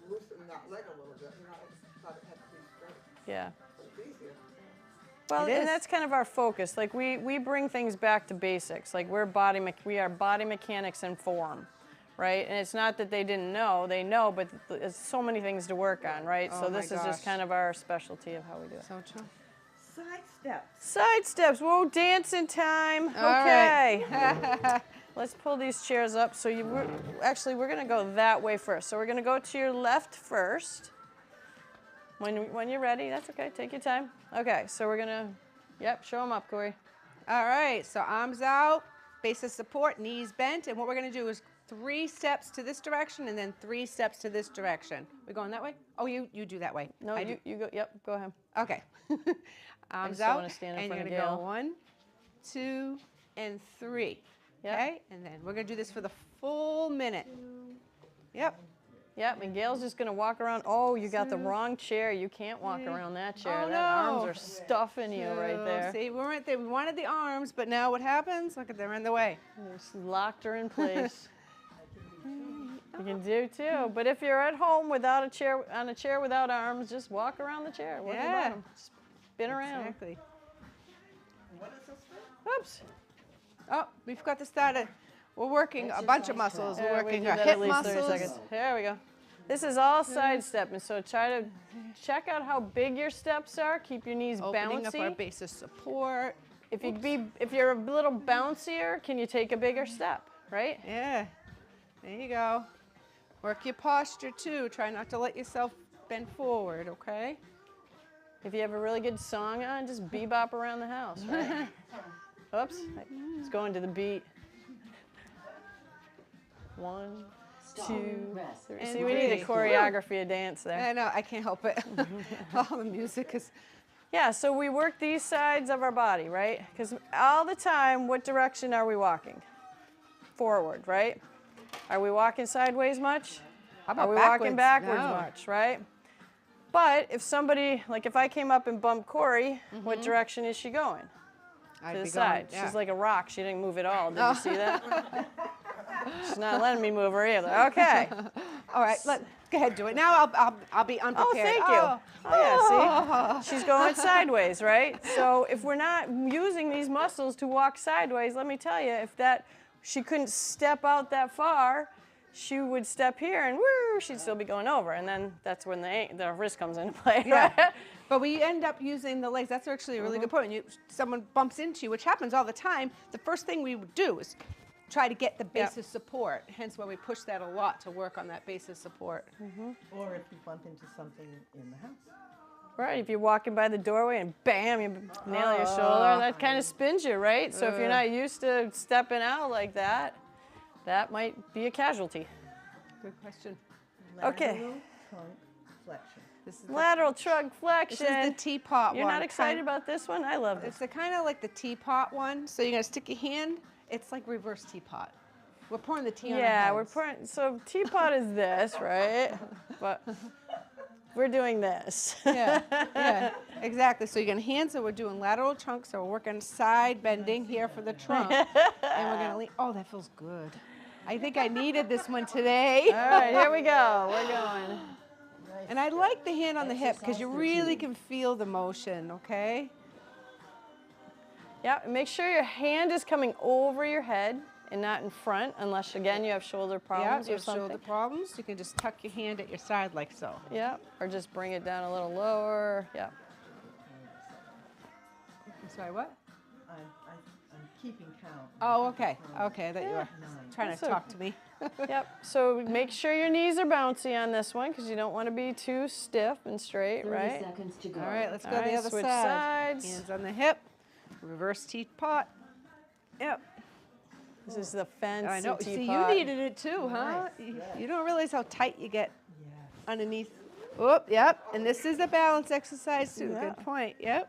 loosen that leg a little bit, I thought it had to be straight, Yeah. but it's easier. Well, It is. and that's kind of our focus. Like we bring things back to basics. Like we are body mechanics in form, right? And it's not that they didn't know; they know, but there's so many things to work on, right? Oh So my this is just gosh. kind of our specialty of how we do it. So true. Side steps. Side steps. Whoa, dancing time. All Okay. right. Let's pull these chairs up. So we're going to go that way first. So we're going to go to your left first. When you're ready, that's okay. Take your time. Okay, so we're going to, show them up, Corey. All right, so arms out, base of support, knees bent, and what we're gonna do is 3 steps to this direction and then 3 steps to this direction. We going that way? Oh, you do that way. No, I do. you go. Yep, go ahead. Okay. Arms just don't out, wanna stand in and front you're of gonna Gail. go 1, 2, and 3. Yep. Okay, and then we're gonna do this for the full minute. Yep. Yep, and Gail's just gonna walk around. Oh, you got the wrong chair. You can't walk around that chair. Oh, That arms no. are stuffing you right So, there. See, we weren't there. We wanted the arms, but now what happens? Look at they're in the way. Just locked her in place. You can do too. But if you're at home without a chair, on a chair without arms, just walk around the chair. Work your Yeah. bottom. Spin around. Exactly. What is this thing? Oops. Oh, we forgot to start it. We're working a bunch of muscles. We're Yeah, we working did our that hip at least 30 muscles. seconds. There we go. This is all sidestepping, so try to check out how big your steps are. Keep your knees Opening up our bouncy. base of support. If you're a little bouncier, can you take a bigger step, right? Yeah. There you go. Work your posture too. Try not to let yourself bend forward, okay? If you have a really good song on, just bebop around the house, right? Oops. It's going to the beat. 1, Stop. 2, Rest. 3. And See, we need a 3. choreography of dance there. I know, I can't help it. All the music is. Yeah, so we work these sides of our body, right? Because all the time, what direction are we walking? Forward, right? Are we walking sideways much? How Are about we walking backwards No. much, right? But if somebody, like if I came up and bumped Corey, what direction is she going? I'd To the be side. Going, yeah. She's like a rock. She didn't move at all. Did you see that? She's not letting me move her either. Okay. All right, go ahead, do it. Now I'll be unprepared. Oh, thank you. Oh, yeah, see? She's going sideways, right? So if we're not using these muscles to walk sideways, let me tell you, if she couldn't step out that far, she would step here and woo, she'd still be going over. And then that's when the wrist comes into play, right? Yeah. But we end up using the legs. That's actually a really good point. Someone bumps into you, which happens all the time. The first thing we would do is try to get the base of support. Hence why we push that a lot to work on that base of support. Or if you bump into something in the house. Right, if you're walking by the doorway and bam, you nail your shoulder, that kind of spins you, right? So if you're not used to stepping out like that, that might be a casualty. Good question. Okay. Lateral trunk flexion. This is Lateral trunk flexion. This is the teapot You're one. not excited about this one? I love this. It's the kind of like the teapot one. So you're gonna stick your hand. It's like reverse teapot. We're pouring the tea on our Yeah, we're heads. pouring. So teapot is this, right? But we're doing this. Yeah, exactly. So you're gonna hand. So we're doing lateral trunk. So we're working side bending here for the trunk, and we're gonna lean. Oh, that feels good. I think I needed this one today. All right, here we go. We're going. And I like the hand on the hip because you really can feel the motion. Okay. Yeah, make sure your hand is coming over your head and not in front, unless again you have shoulder problems you or have something. shoulder problems. You can just tuck your hand at your side like so. Yeah, or just bring it down a little lower. Yeah. I'm sorry, what? I'm keeping count. Oh, okay. Okay, that you were trying to So- talk to me. Yep. So make sure your knees are bouncy on this one because you don't want to be too stiff and straight, 30 right? seconds to go. All right, let's go All to the right, other switch side. sides. Hands on the hip. Reverse teapot. Yep. This is the fancy I know. teapot. See, you needed it too, huh? You don't realize how tight you get underneath. Oh, yep. And this is a balance exercise too. Yeah. Good point. Yep.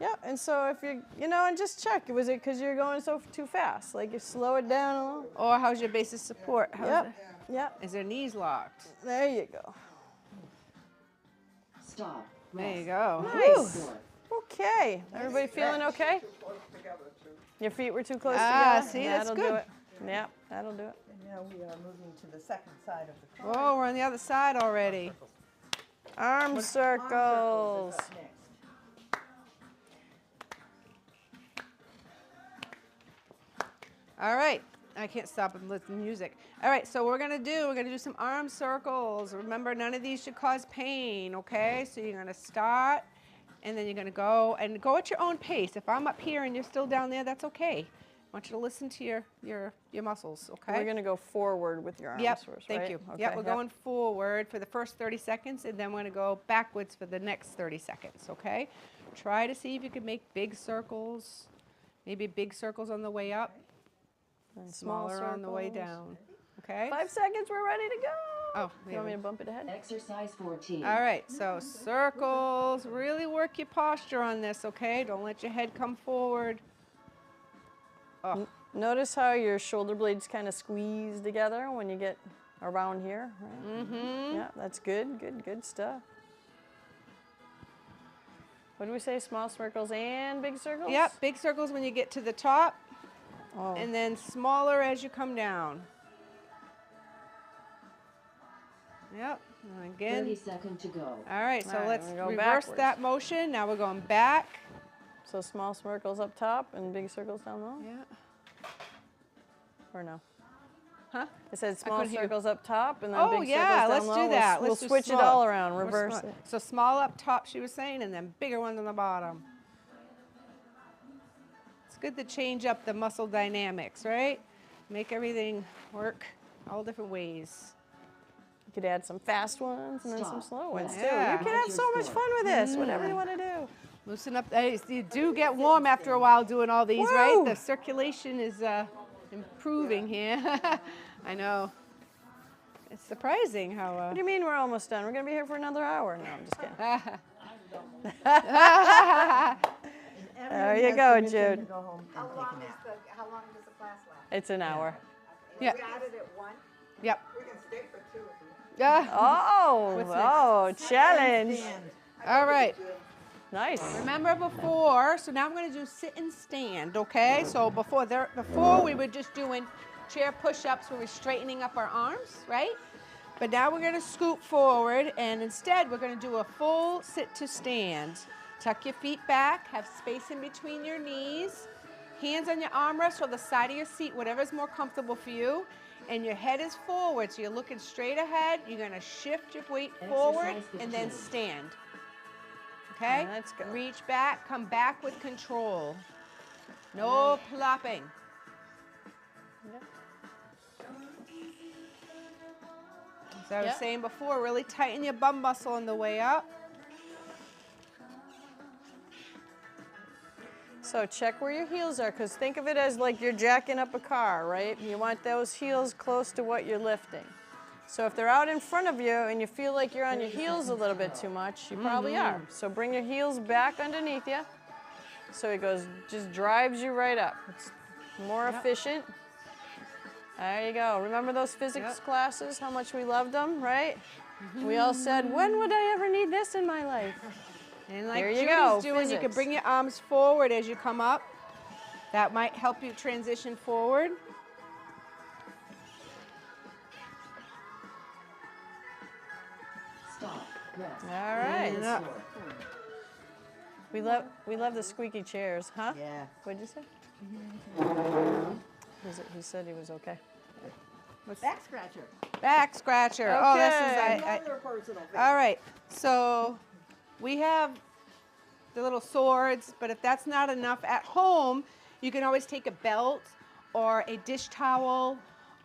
Yep. And so if and just check. Was it because you're going too fast? Like you slow it down a little. Or how's your base of support? How's Yep. Yep. Is their knees locked? There you go. Stop. There you Rest. go. Nice. Four. Okay. Everybody feeling okay? Too close together too. Your feet were too close Ah, together? see, that's That'll do good. it. Yep, that'll do it. And now we are moving to the second side of the trunk. Oh, we're on the other side already. Arm Arm circles. is up next. All right. I can't stop and listen to music. All right, so we're gonna do some arm circles. Remember, none of these should cause pain, okay? So you're gonna start, and then you're gonna go at your own pace. If I'm up here and you're still down there, that's okay. I want you to listen to your muscles, okay? We're gonna go forward with your arms Yep, first, thank right? you. Okay, Yep, we're going forward for the first 30 seconds, and then we're gonna go backwards for the next 30 seconds, okay? Try to see if you can make big circles, maybe big circles on the way up, And small smaller on the way circles. down, okay? 5 seconds, we're ready to go. Oh, You want me to bump it ahead? Exercise 14. All right, so circles, really work your posture on this, okay? Don't let your head come forward. Oh, Notice how your shoulder blades kind of squeeze together when you get around here, right? mm-hmm. Yeah, that's good, good stuff. What do we say, small circles and big circles? Yep, big circles when you get to the top, Oh, and then smaller as you come down. Yep, and again. 30 seconds to go. All right, so All right, let's we're gonna go reverse backwards. that motion. Now we're going back. so small circles up top and big circles down low? Yeah. Or no? Huh? I said small couldn't hear. circles up top and then Oh big yeah, circles let's down do low. that. We'll Let's do switch it small. all around, We're reverse small. it. So small up top, she was saying, and then bigger ones on the bottom. It's good to change up the muscle dynamics, right? Make everything work all different ways. You could add some fast ones and then some Stop. slow ones too. Yeah. You can have so much fun with this, whatever you want to do. Loosen up. Hey, you do get warm after a while doing all these, Woo! right? The circulation is improving here. I know. It's surprising how. What do you mean we're almost done? We're going to be here for another hour. No, I'm just kidding. And There everyone you go, has permission Jude. to go home and How take long a nap. how long does the class last? It's an hour. Yeah. We started at 1. Yep. We can stay for 2 if you want. Yeah. Oh, What's oh, challenge. Stand. All right. Nice. Remember before, so now I'm going to do sit and stand, okay? So before we were just doing chair push-ups where we're straightening up our arms, right? But now we're going to scoot forward, and instead we're going to do a full sit to stand. Tuck your feet back, have space in between your knees, hands on your armrest or the side of your seat, whatever's more comfortable for you. And your head is forward, so you're looking straight ahead. You're going to shift your weight forward and then stand. Okay? Let's go. Reach back, come back with control. No plopping. As I was saying before, really tighten your bum muscle on the way up. So check where your heels are, because think of it as like you're jacking up a car, right? You want those heels close to what you're lifting. So if they're out in front of you and you feel like you're on your heels a little bit too much, you probably are. So bring your heels back underneath you. So it goes, just drives you right up. It's more efficient. There you go. Remember those physics classes, how much we loved them, right? We all said, when would I ever need this in my life? And like There you Judy's go, doing, you can physics. bring your arms forward as you come up. That might help you transition forward. Stop. Rest. All right. And up. We love the squeaky chairs, huh? Yeah. What'd you say? He said he was okay. Back scratcher. Back scratcher. Oh, this Okay. is Another personal favorite. all right. So we have the little swords, but if that's not enough at home, you can always take a belt or a dish towel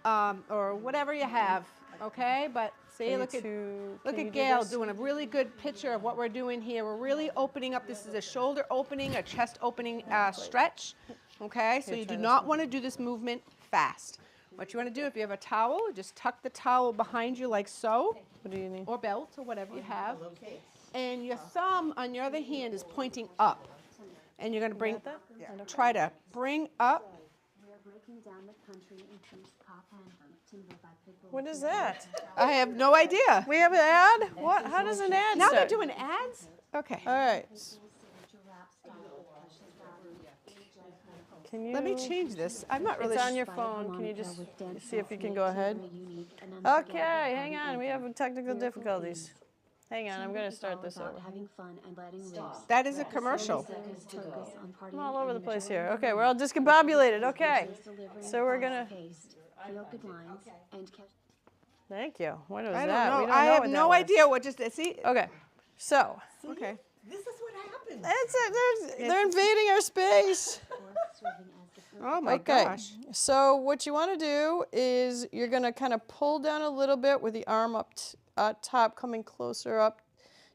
or whatever you have. Okay, but see, Are look you at two- look can you at do Gail this? doing a really good picture of what we're doing here. We're really opening up. This is a shoulder opening, a chest opening stretch. Okay, so Here, you try do this not one. want to do this movement fast. What you want to do, if you have a towel, just tuck the towel behind you like so, What do you need? or belt, or whatever you have. And your thumb on your other hand is pointing up. And you're going to bring, try to bring up. We are breaking down the country into cotton timber by people. What is that? I have no idea. We have an ad? What? How does an ad Now start? they're doing ads? Okay. All right. Can you? Let me change this. I'm not really It's on sure. your phone. Can you just see if you can go ahead? Okay, hang on. We have technical difficulties. Hang on, I'm going to start this over. Having fun and letting loose. That is a commercial. Focus on partying I'm all over the and place enjoying here. Okay, we're all discombobulated. Okay. delivering So we're going to. fast-paced, feel-good lines and catch. Thank you. What was I that? don't We know. I have what no that was. idea what just, see? Okay, so. Okay. This is what happens. That's it. They're invading our space. Serving as the Oh my Okay, gosh. so what you want to do is you're going to kind of pull down a little bit with the arm up top, coming closer up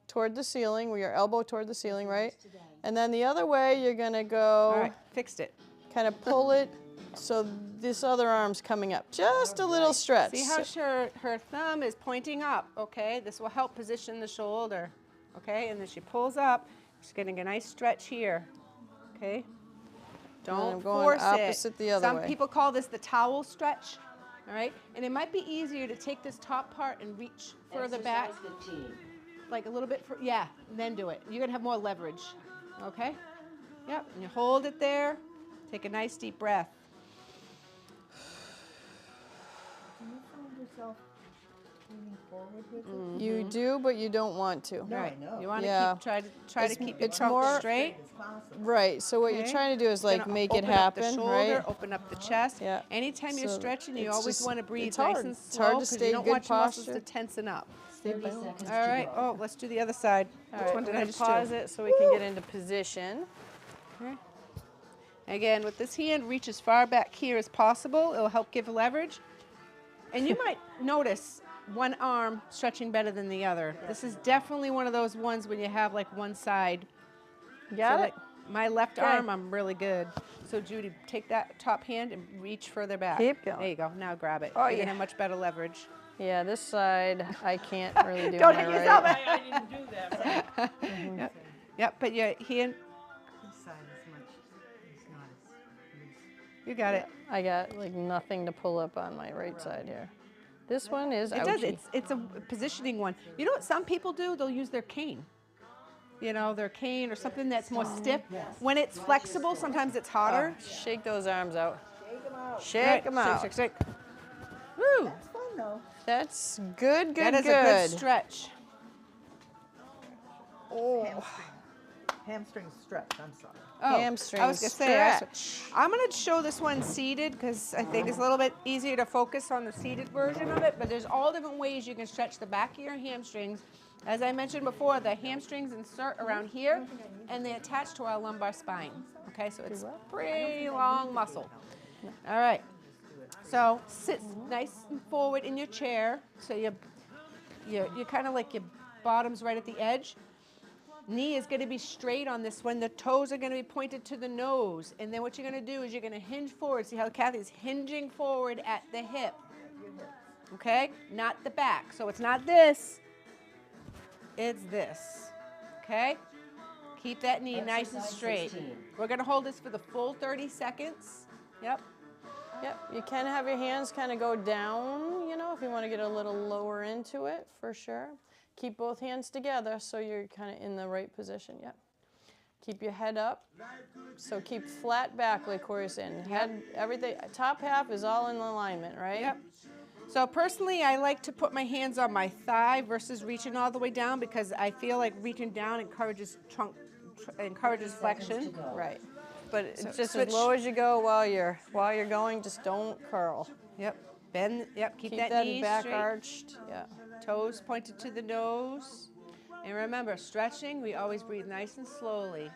toward the ceiling, with your elbow toward the ceiling, right? And then the other way, you're going to All go right, fixed it. kind of pull it so this other arm's coming up. Just a little stretch. See how her thumb is pointing up, okay? This will help position the shoulder, okay? And then she pulls up. She's getting a nice stretch here, okay? Don't I'm going force opposite it. the other Some way. people call this the towel stretch, all right? And it might be easier to take this top part and reach further back, Exercise 15. like a little bit, yeah, then do it. You're gonna have more leverage, okay? Yep, and you hold it there. Take a nice deep breath. Do you find yourself leaning forward with it? You do, but you don't want to. No, Right. I know. You want to Yeah. try to keep your it's trunk more- straight. As possible. Right, so what you're Okay. trying to do is like Gonna make it open up the happen, shoulder, right? Open up the chest. Yeah. Anytime you're So stretching, you it's always just- want to breathe it's nice hard. and It's slow hard to because stay you don't good want your muscles to posture. tensen up. 30 seconds All right. to go. Oh, let's do the other side. All Which right, one we're did I gonna just pause do? it so we can get into position. Again, with this hand, reach as far back here as possible. It'll help give leverage. And you might notice one arm stretching better than the other. This is definitely one of those ones when you have like one side. Got So it? like my left Okay. arm, I'm really good. So Judy, take that top hand and reach further back. Keep going. There you go. Now grab it. Oh, You're yeah. gonna have much better leverage. Yeah, this side I can't really do. Don't on hit my yourself. right. I didn't do that, right? Yep, but your hand, This side is much, it's not as loose. you got it. I got like nothing to pull up on my right side here. This one is It does. ouchie. It's a positioning one. You know what some people do? They'll use their cane. You know, their cane or something that's more stiff. When it's flexible, sometimes it's hotter. Shake those arms out. Shake them out. Shake them out. Shake, shake, shake. Woo! It's fun though. That's good, good, That is good. a good stretch. Oh, Hamstring stretch, I'm sorry. Oh, hamstring I was gonna say, stretch. I'm going to show this one seated because I think it's a little bit easier to focus on the seated version of it. But there's all different ways you can stretch the back of your hamstrings. As I mentioned before, the hamstrings insert around here, and they attach to our lumbar spine. Okay, so it's a pretty long muscle. All right. So sit nice and forward in your chair. So you're kind of like your bottom's right at the edge. Knee is going to be straight on this one. The toes are going to be pointed to the nose. And then what you're going to do is you're going to hinge forward. See how Kathy's hinging forward at the hip. Okay? Not the back. So it's not this. It's this. Okay? Keep that knee nice and straight. We're going to hold this for the full 30 seconds. Yep. Yep, you can have your hands kind of go down, you know, if you want to get a little lower into it, for sure. Keep both hands together so you're kind of in the right position, yep. Keep your head up, so keep flat back like Corey's saying. Head, everything, top half is all in alignment, right? Yep. So personally, I like to put my hands on my thigh versus reaching all the way down because I feel like reaching down encourages flexion. Right. But it's just switch. as low as you go while you're going, just don't curl. Yep. Bend. Yep. Keep that that knee back straight. arched. Yeah. Toes pointed to the nose. And remember, stretching, we always breathe nice and slowly.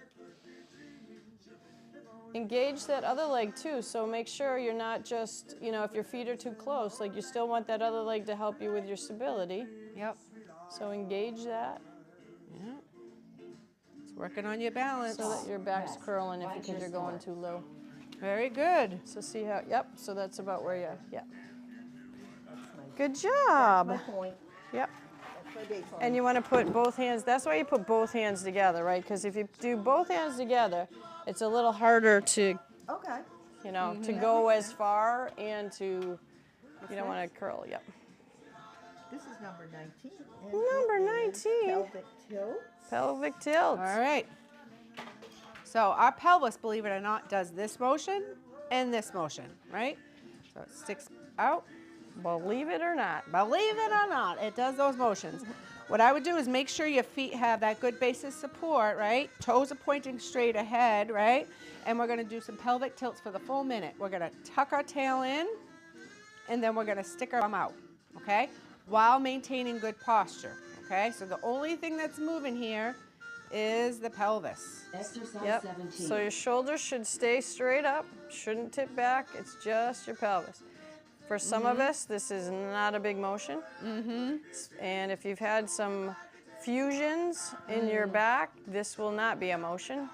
Engage that other leg too, so make sure you're not just, you know, if your feet are too close, like you still want that other leg to help you with your stability. Yep. So engage that Yeah. It's working on your balance. so that your back's curling if you think you're going too low. Very good. So see how, yep, so that's about where you're, yeah. Good job. My point. Yep. That's my baseline. And you want to put both hands, that's why you put both hands together, right? Because if you do both hands together, it's a little harder to, Okay. you know, to go as far and to, you don't want to curl, yep. This is number 19. and Number it is 19. Pelvic tilt. Pelvic tilt. All right. So our pelvis, believe it or not, does this motion and this motion, right? So it sticks out. Believe it or not. Believe it or not, it does those motions. What I would do is make sure your feet have that good basis support, right? Toes are pointing straight ahead, right? And we're going to do some pelvic tilts for the full minute. We're going to tuck our tail in, and then we're going to stick our bum out, okay? While maintaining good posture, okay? So the only thing that's moving here is the pelvis. Exercise Yep. 17. So your shoulders should stay straight up, shouldn't tip back. It's just your pelvis. For some of us, this is not a big motion. And if you've had some fusions in your back, this will not be a motion.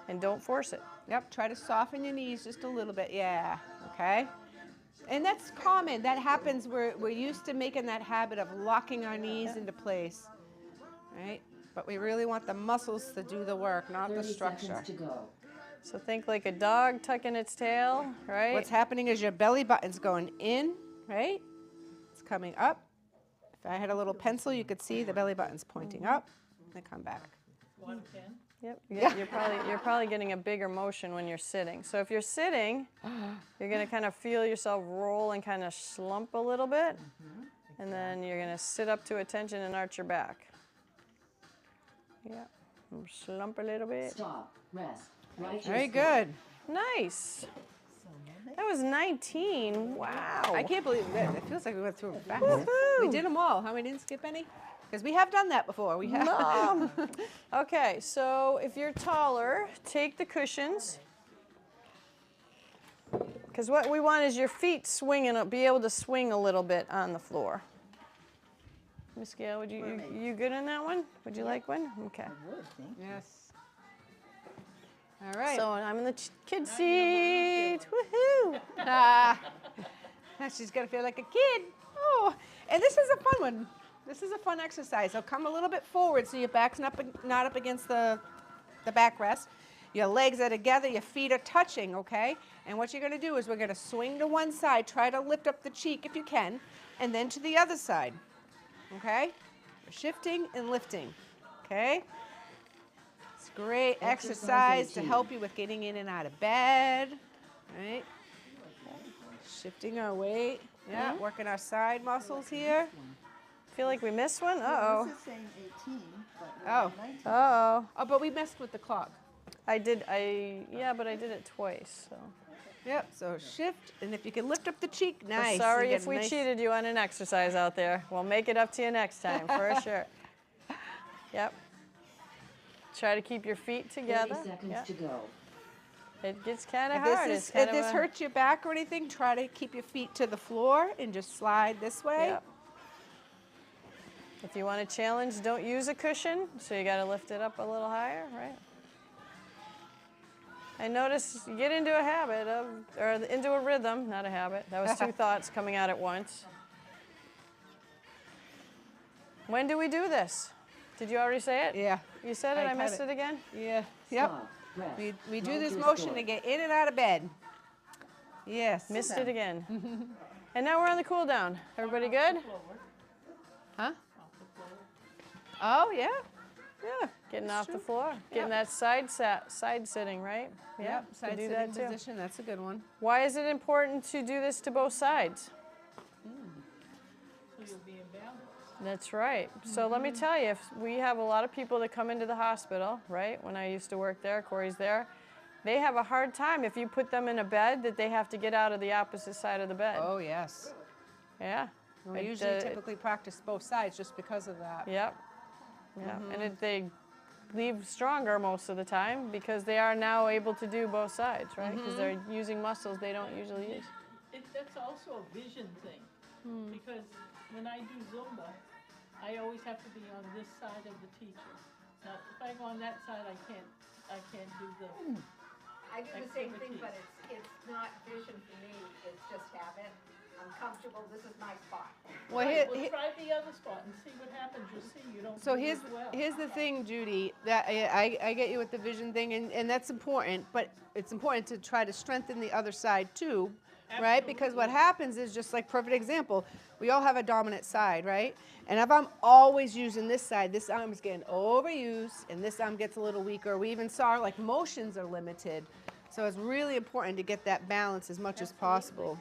And don't force it. Yep, try to soften your knees just a little bit. Yeah, okay? And that's common. That happens. We're used to making that habit of locking our knees into place, right? But we really want the muscles to do the work, not the 30 structure. seconds to go. So think like a dog tucking its tail, right? What's happening is your belly button's going in, right? It's coming up. If I had a little pencil, you could see the belly button's pointing up. And come back. 110. Yep. You're probably getting a bigger motion when you're sitting. So if you're sitting, you're going to kind of feel yourself roll and kind of slump a little bit. And then you're going to sit up to attention and arch your back. Yeah. Slump a little bit. Stop. Rest. Right Very good. Nice. That was 19. Wow. I can't believe that. It feels like we went through it fast. Woohoo. We did them all. How we didn't skip any? Because we have done that before. We have. Mom. Okay, so if you're taller, take the cushions. Because what we want is your feet swinging, be able to swing a little bit on the floor. Miss Gail, would you good in that one? Would you like one? Okay. I would think. Yes. All right. So I'm in the kid seat. Woohoo! Ah, she's gonna feel like a kid. Oh, and this is a fun one. This is a fun exercise. So come a little bit forward so your back's not up against the backrest. Your legs are together, your feet are touching, okay? And what you're gonna do is we're gonna swing to one side, try to lift up the cheek if you can, and then to the other side, okay? We're shifting and lifting, okay? It's great exercise to help you with getting in and out of bed, right? Shifting our weight, yeah, working our side muscles here. Feel like we missed one? Uh-oh. This is saying 18, but Oh. 19. Uh-oh. Oh, but we messed with the clock. Yeah, but I did it twice, so. Yep, so shift, and if you can lift up the cheek, nice. We're sorry You get if a we nice- cheated you on an exercise out there. We'll make it up to you next time, for sure. Yep. Try to keep your feet 30 together. seconds Yep. to go. It gets kind of If hard. this, It's kind if of this hurts your back or anything, try to keep your feet to the floor and just slide this way. Yep. If you want to challenge, don't use a cushion, so you got to lift it up a little higher, right? I notice you get into a habit of, or into a rhythm, not a habit. That was two thoughts coming out at once. When do we do this? Did you already say it? Yeah. You said it? I I had missed it. it again? Yeah. Yep. Stop. Rest. We do Count this your motion score. to get in and out of bed. Yes. Missed it again. And now we're on the cool down. Everybody good? Huh? Oh, yeah. Yeah. Getting That's off the true. floor. Getting that side sitting, right? Yep. could Side do sitting that too. position. That's a good one. Why is it important to do this to both sides? So you'll be in balance. That's right. So let me tell you, if we have a lot of people that come into the hospital, right? When I used to work there, Corey's there, they have a hard time if you put them in a bed that they have to get out of the opposite side of the bed. Oh, yes. Yeah. We It, usually uh, typically practice both sides just because of that. Yep. Yeah. And they leave stronger most of the time because they are now able to do both sides, right? Because they're using muscles they don't usually use. That's also a vision thing, because when I do Zumba, I always have to be on this side of the teacher. Now, if I go on that side, I can't do the. I do the same thing, but it's not vision for me, it's just habit. I'm comfortable, this is my spot. Well, Right, well, try the other spot and see what happens. You'll see you don't. So do here's as well. here's the thing, Judy. That I get you with the vision thing, and that's important. But it's important to try to strengthen the other side too, right? Because what happens is just like perfect example. We all have a dominant side, right? And if I'm always using this side, this arm is getting overused, and this arm gets a little weaker. We even saw like motions are limited, so it's really important to get that balance as much as possible.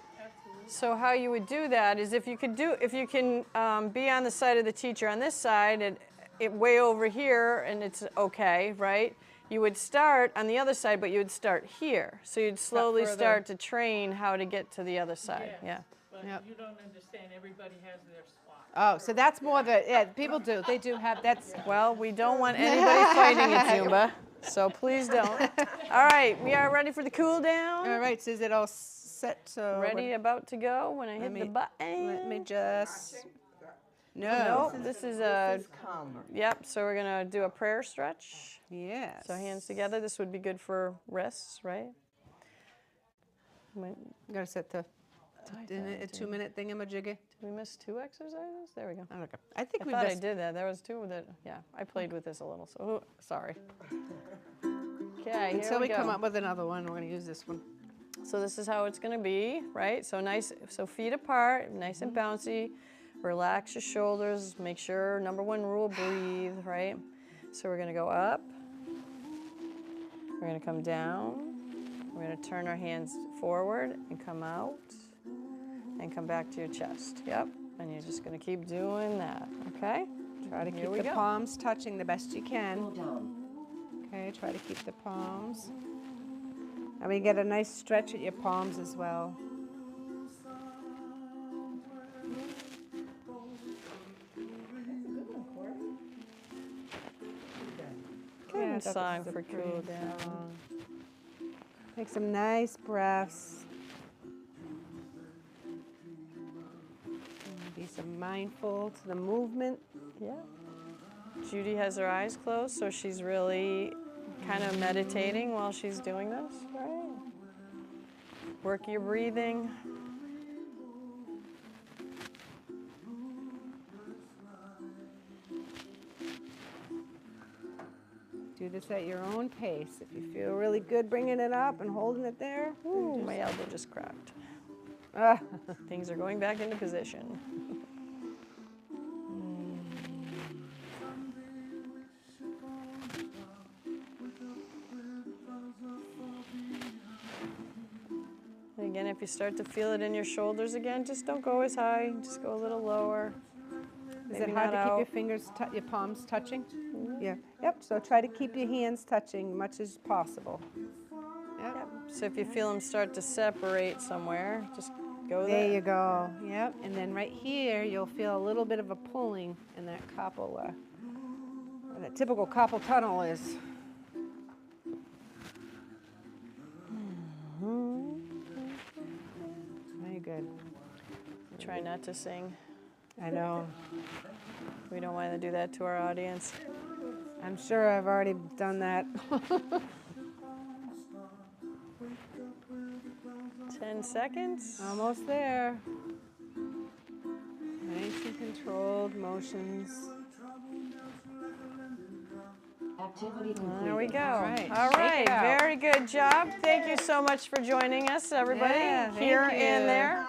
So how you would do that is if you can be on the side of the teacher on this side and it way over here and it's okay, right? You would start on the other side, but you would start here. So you'd slowly further. start to train how to get to the other side. Yeah. But Yep. you don't understand. Everybody has their spot. Oh, so that's more the people do. They do have that's. Well, we don't want anybody fighting at Zumba, so please don't. All right, we are ready for the cool down. All right, so is it all set? So Ready, about to go when I hit the button. Let me just. Nope, this is a. Calmer. Yep, so we're gonna do a prayer stretch. Yes. So hands together. This would be good for wrists, right? Did You gotta set the a 2-minute thingamajiggy. we miss 2 exercises? There we go. Okay. I think I we thought I missed. did that. There was 2 that, yeah, I played with this a little, so sorry. Okay, here Until we we go. come up with another one, we're gonna use this one. So this is how it's gonna be, right? So nice, so feet apart, nice and bouncy. Relax your shoulders. Make sure, number 1 rule, breathe, right? So we're gonna go up. We're gonna come down. We're gonna turn our hands forward and come out and come back to your chest. Yep, and you're just gonna keep doing that, okay? Try to Here keep we the go. palms touching the best you can. Cool down. Okay, try to keep the palms. And we get a nice stretch at your palms as well. Good I thought this song was a for pretty cool down. song. Take some nice breaths. And be some mindful to the movement. Yeah. Judy has her eyes closed, so she's really kind of meditating while she's doing this, right? Work your breathing. Do Do this at your own pace. If you feel really good bringing it up and holding it there. Ooh, my elbow just cracked. Ah, Things are going back into position. And again, if you start to feel it in your shoulders again, just don't go as high. Just go a little lower. Is Maybe it hard not to keep your out. fingers, your palms touching? Yeah. Yep. So try to keep your hands touching much as possible. Yep. Yep. So if you feel them start to separate somewhere, just go There there. you go. Yep. And then right here, you'll feel a little bit of a pulling in that carpal, where that typical carpal tunnel is. Very good. Try not to sing. I know. We don't want to do that to our audience. I'm sure I've already done that. 10 seconds. Almost there. Nice and controlled motions. Activity There we completed. go. right, All shake right. it out. Very good job. Thank you so much for joining us, everybody, Yeah, thank here you. and there.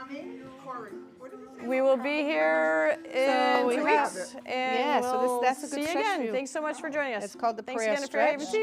Corey, what did you say? We will be here in we 2 have- weeks. And yeah, so we'll that's a good see you stretch again. for you. Thanks so much for joining us. It's called the Thanks prayer again for having stretch. me.